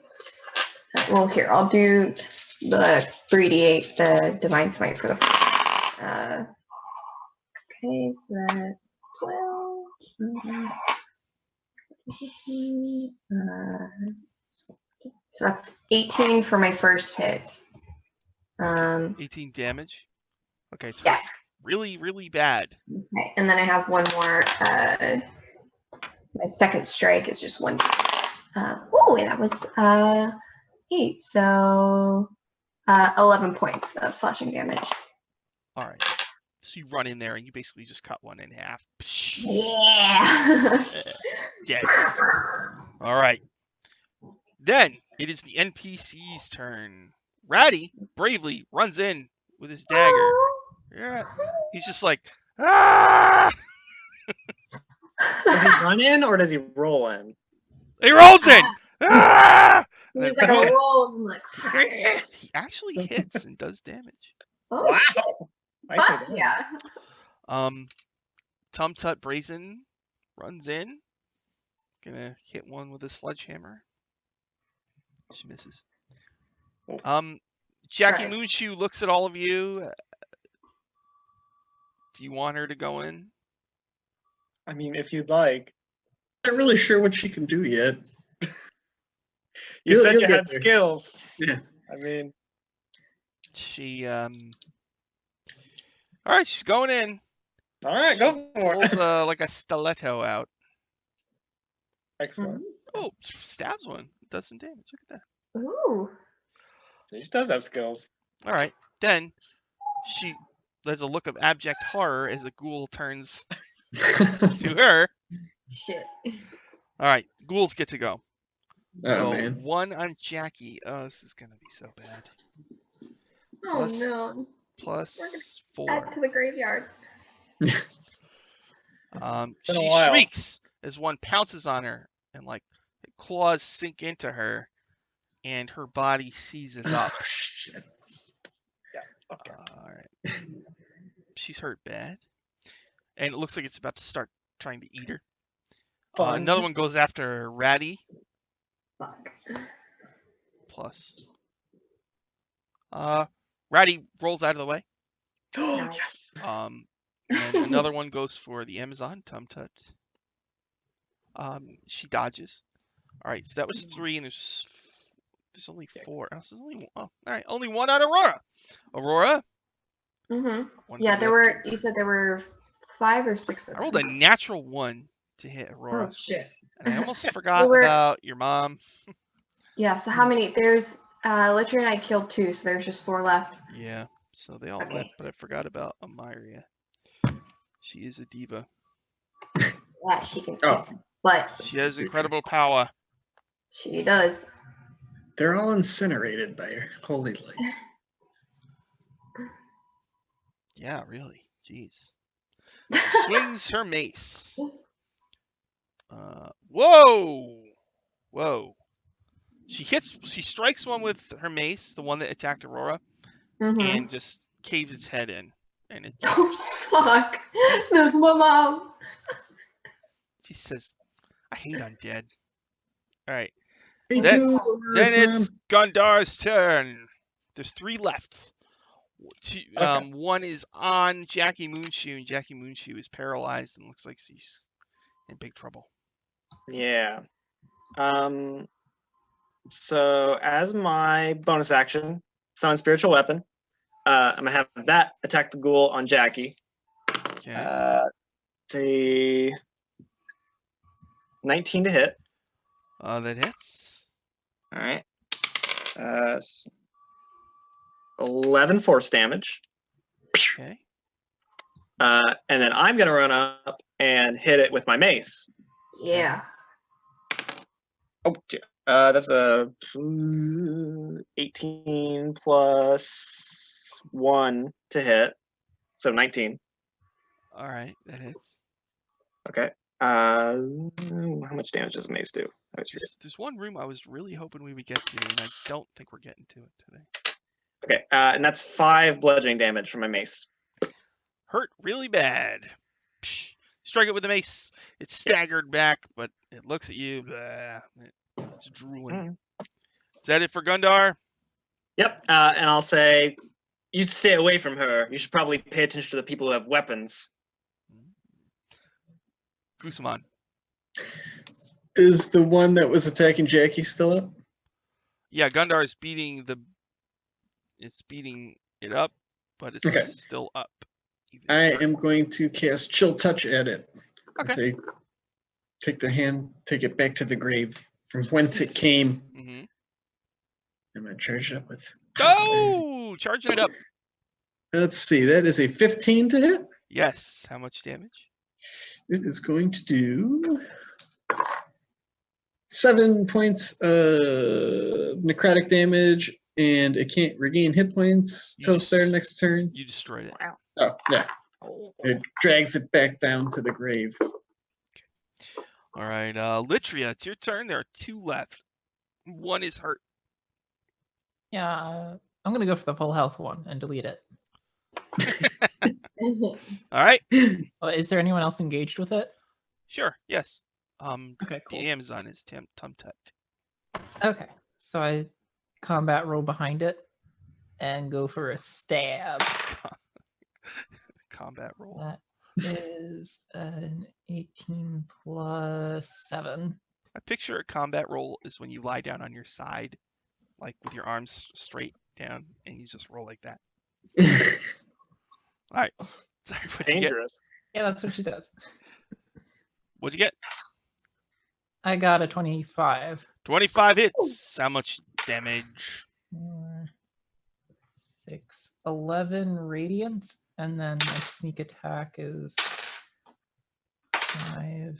Well, here, I'll do the 3d8, the Divine Smite for the okay, so that's 12. So that's 18 for my first hit. 18 damage. Okay, it's Yes. really, really bad. Okay, and then I have one more. My second strike is just 1. Oh, and that was 8. So 11 points of slashing damage. All right. So you run in there and you basically just cut one in half. Yeah. Dead. All right. Then it is the NPC's turn. Ratty bravely runs in with his dagger. Yeah. He's just like, ah! Does he run in or does he roll in? He rolls in. Ah! He's like a roll. I'm like, He actually hits and does damage. oh Wow. shit. Nicely Fuck done. yeah. Tum Tut Brazen runs in. Gonna hit one with a sledgehammer. She misses. Jackie Right. Moonshoe looks at all of you. Do you want her to go in? I mean, if you'd like. Not really sure what she can do yet. You said You'll you get had there. skills. Yeah. I mean, She all right, she's going in. all right, go for Pulls it. like a stiletto out. Excellent. Oh, stabs one. Does some damage. Look at that. Ooh. So she does have skills. All right. Then there's a look of abject horror as a ghoul turns to her. Shit. All right, ghouls get to go. Oh So man. 1 on Jackie. Oh, this is gonna be so bad. Oh Plus- no. Plus Add 4. to the graveyard. Been a She while. shrieks as one pounces on her, and like claws sink into her, and her body seizes up. Oh, shit. Okay. All right. She's hurt bad, and it looks like it's about to start trying to eat her. Fun. Another one goes after Ratty. Fuck. Plus. Ratty rolls out of the way. Oh, Nice. yes. And another one goes for the Amazon, Tum Tut. She dodges. All right, so that was 3, and there's only 4. Oh, there's only all right, only 1 on Aurora. Aurora. Mhm. One Yeah, goes there after were. her. You said there were 5 or 6 of I rolled them. a natural 1 to hit Aurora, Oh shit. and I almost forgot were- about your mom. Yeah. So how many? There's Litcher and I killed 2, so there's just 4 left. Yeah, so they all Okay. went, but I forgot about Amyria. She is a diva. Yeah, she can Oh. kick some butt. She has incredible power. She does. They're all incinerated by her holy light. Yeah, really. Jeez. Swings her mace. Whoa! Whoa. She strikes one with her mace, the one that attacked Aurora, Mhm. and just caves its head in. And it Oh fuck! That's my mom. she says, I hate undead. Alright. Me Then- too. Then Mom. it's Gundar's turn. There's 3 left. Okay. One is on Jackie Moonshoe, and Jackie Moonshoe is paralyzed and looks like she's in big trouble. Yeah. So as my bonus action, summon spiritual weapon. I'm gonna have that attack the ghoul on Jackie. Okay. It's a 19 to hit. That hits. All right. 11 force damage. Okay. And then I'm gonna run up and hit it with my mace. Yeah. Oh, that's a 18 plus 1 to hit, so 19. All right, that hits. Okay. How much damage does mace do? I always forget. There's one room I was really hoping we would get to, and I don't think we're getting to it today. Okay, and that's 5 bludgeoning damage from my mace. Hurt really bad. Psh, strike it with the mace. It's staggered back, but it looks at you. Blah, it's drooling. Is that it for Gundar? Yep, and I'll say, you stay away from her. You should probably pay attention to the people who have weapons. Gusamon. Is the one that was attacking Jackie still up? Yeah, Gundar is beating it up, but it's Okay. still up. I am going to cast Chill Touch at it. Okay. Take it back to the grave from whence it came. Mm-hmm. I'm going to charge it up with. Go! Charging it up. Let's see. That is a 15 to hit. Yes. How much damage? It is going to do 7 points of necrotic damage, and it can't regain hit points till their next turn. You destroyed it. Oh, yeah. It drags it back down to the grave. All right, Litria, it's your turn. There are 2 left. One is hurt. Yeah, I'm gonna go for the full health one and delete it. All right. Is there anyone else engaged with it? Sure. Yes. Okay, cool. The Amazon is Tum Tut. Okay, so I combat roll behind it and go for a stab. Combat roll. That is an 18 plus 7. I picture a combat roll is when you lie down on your side, like with your arms straight down, and you just roll like that. All right. Sorry, what'd you get? Dangerous. Yeah, that's what she does. What'd you get? I got a 25. 25 hits. How much damage? 4, 6, 11 radiant, and then my sneak attack is 5,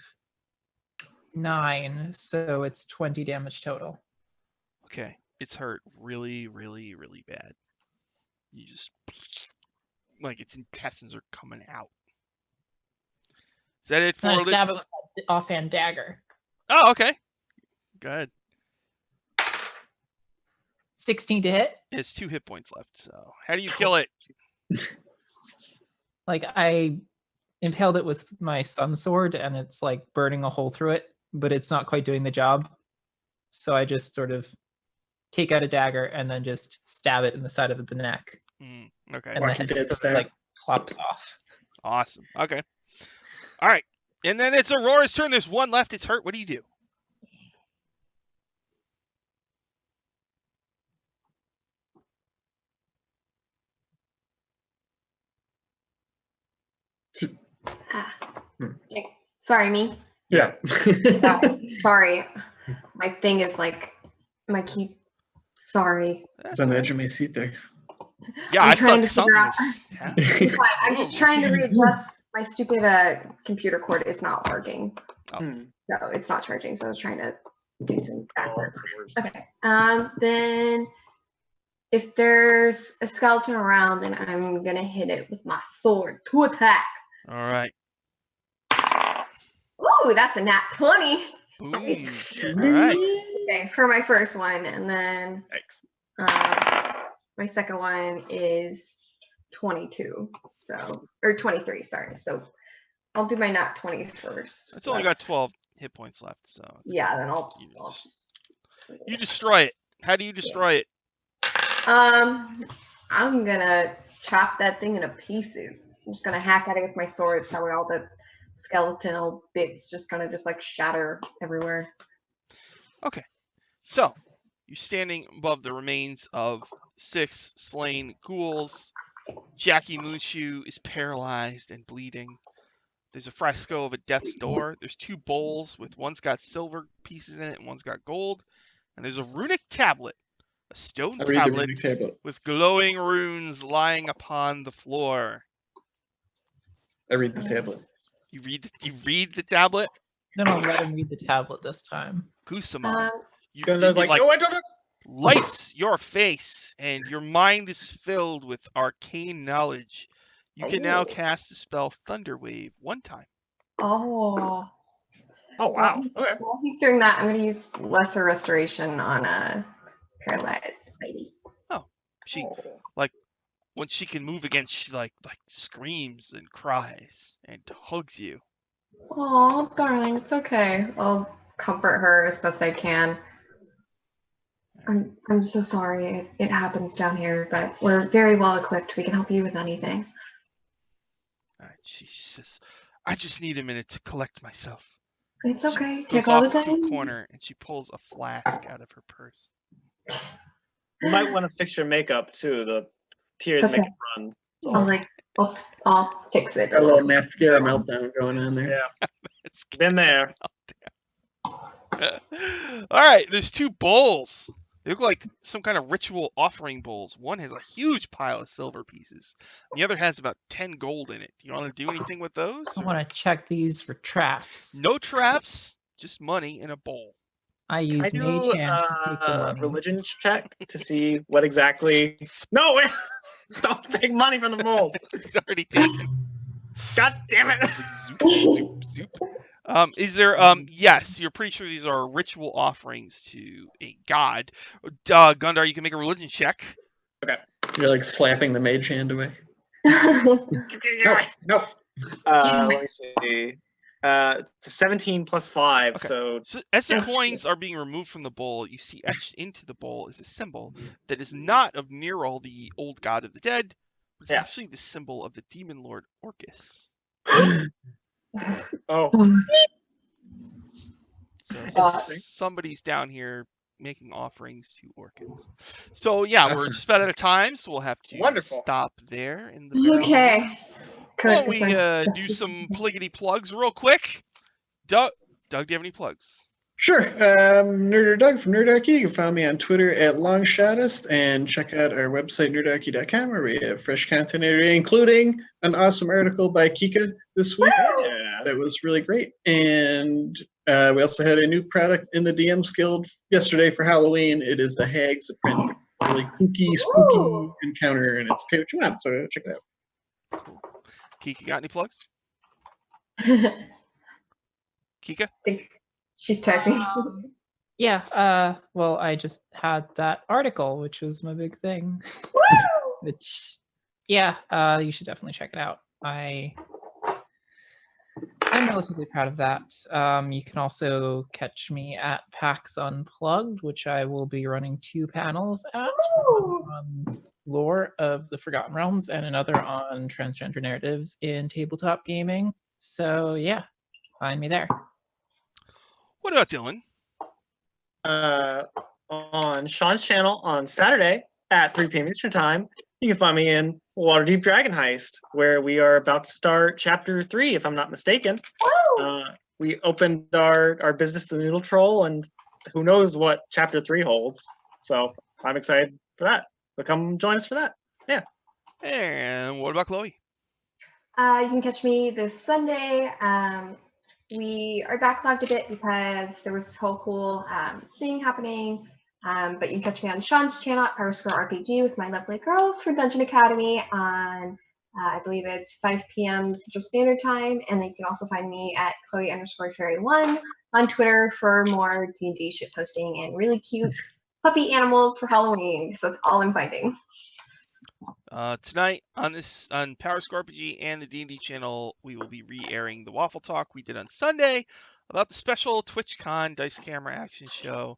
9, so it's 20 damage total. Okay. It's hurt really, really, really bad. You just like its intestines are coming out. Is that it for And I the... stab it with an offhand dagger. Oh, okay. Go ahead. 16 to hit. It's 2 hit points left. So how do you kill it? Like I impaled it with my sun sword, and it's like burning a hole through it, but it's not quite doing the job. So I just sort of take out a dagger and then just stab it in the side of the neck, Okay. and the Walking head Dead sort of style. like flops off. Awesome. Okay. All right. And then it's Aurora's turn. There's one left. It's hurt. What do you do? Sorry, me. Yeah. Sorry. My thing is like my key. Sorry. It's on the edge of my seat there. Yeah, I'm I trying thought to something figure was happening. It's fine. I'm just trying to readjust. My stupid computer cord is not working. Hmm. No, it's not charging, so I was trying to do some backwards. Worse. Okay. Then if there's a skeleton around, then I'm gonna hit it with my sword to attack. All right. Ooh, that's a nat 20. Boom. All right. Okay, for my first one, and then Thanks. my second one is 22. So, or 23. Sorry. So I'll do my nat 20 first. It's So only got that's- 12 hit points left, so it's Yeah, then I'll you destroy it. How do you destroy it? I'm gonna chop that thing into pieces. I'm just gonna hack at it with my sword, so all the skeletal bits just gonna just like shatter everywhere. So, you're standing above the remains of 6 slain ghouls. Jackie Moonshoe is paralyzed and bleeding. There's a fresco of a death's door. There's 2 bowls with one's got silver pieces in it and one's got gold. And there's a runic tablet, a stone I read the tablet runic tablet. with glowing runes lying upon the floor. I read the tablet. You read the tablet? I'm gonna let him read the tablet this time. Kusamon. You Gundar's like, no, I don't know. lights your face, and your mind is filled with arcane knowledge. You can now Oh. cast the spell Thunder Wave 1 time. Oh. Oh, wow. Okay. While he's doing that, I'm gonna use Lesser Restoration on a paralyzed Spidey. She, Oh. when she can move again, she like screams and cries and hugs you. Oh, darling, it's okay. I'll comfort her as best I can. I'm so sorry. It happens down here, but we're very well equipped. We can help you with anything. All right, she says, "I just need a minute to collect myself." It's okay. Goes Take all the off to a time. corner and she pulls a flask out of her purse. You might want to fix your makeup too. The tears It's make okay. it run. I'll fix it. Got a little mascara meltdown going on there. Yeah. Been there. All right, there's 2 bowls. They look like some kind of ritual offering bowls. One has a huge pile of silver pieces. The other has about 10 gold in it. Do you want to do anything with those? I or- want to check these for traps. No traps, just money in a bowl. I Can I use do mage hand to take the a money. religion check to see what exactly? No, don't take money from the bowls. It's already taken. God damn it! Zoop, zoop, zoop. Is there? Yes, you're pretty sure these are ritual offerings to a god. Gundar, you can make a religion check. You're like slapping the mage hand away. No, No. let me see. It's a 17 plus 5, Okay. so So as the Yeah. coins are being removed from the bowl, you see etched into the bowl is a symbol that is not of Nero, the old god of the dead, but it's Yeah. actually the symbol of the demon lord Orcus. oh, So Interesting. somebody's down here making offerings to Orcus. So yeah, we're just about out of time, so we'll have to Wonderful. stop there in the barrel. Okay. Why don't we do some pliggity plugs real quick? Doug, do you have any plugs? Sure. Nerder Doug from Nerdarchy. You can find me on Twitter at Longshotist and check out our website, nerdarchy.com, where we have fresh content every day, including an awesome article by Kika this week. yeah. that was really great. And we also had a new product in the DM's Guild yesterday for Halloween. It is the Hag's Apprentice. Really kooky, spooky Ooh. encounter, and it's pay what you want, so check it out. Cool. Kika, got any plugs? Kika? She's typing. Yeah, well, I just had that article, which was my big thing. Which, yeah, you should definitely check it out. I'm relatively proud of that. You can also catch me at PAX Unplugged, which I will be running 2 panels at, on lore of the Forgotten Realms and another on transgender narratives in tabletop gaming. So yeah, find me there. What about Dylan? On Sean's channel on Saturday at 3 p.m. Eastern Time, you can find me in Waterdeep Dragon Heist, where we are about to start Chapter 3, if I'm not mistaken. We opened our business to the Noodle Troll, and who knows what Chapter 3 holds. So I'm excited for that. So come join us for that. Yeah. And what about Chloe? You can catch me this Sunday. We are backlogged a bit because there was this whole cool thing happening. But you can catch me on Sean's channel at Power Square RPG with my lovely girls for Dungeon Academy on, I believe it's 5 p.m. Central Standard Time. And then you can also find me at Chloe_Fairy1 on Twitter for more D&D shit posting and really cute puppy animals for Halloween. So that's all I'm finding. Tonight on Power Square RPG and the D&D channel, we will be re-airing the Waffle Talk we did on Sunday about the special TwitchCon Dice Camera Action Show.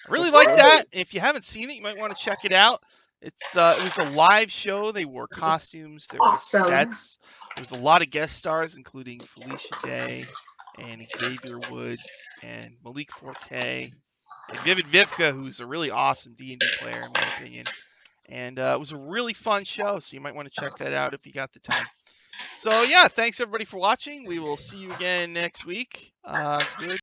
I really like that. If you haven't seen it, you might want to check it out. It was a live show. They wore costumes. There was sets. There was a lot of guest stars, including Felicia Day and Xavier Woods and Malik Forte and Vivid Vivka, who's a really awesome D&D player, in my opinion. And it was a really fun show, so you might want to check that out if you got the time. So, yeah, thanks, everybody, for watching. We will see you again next week. Good.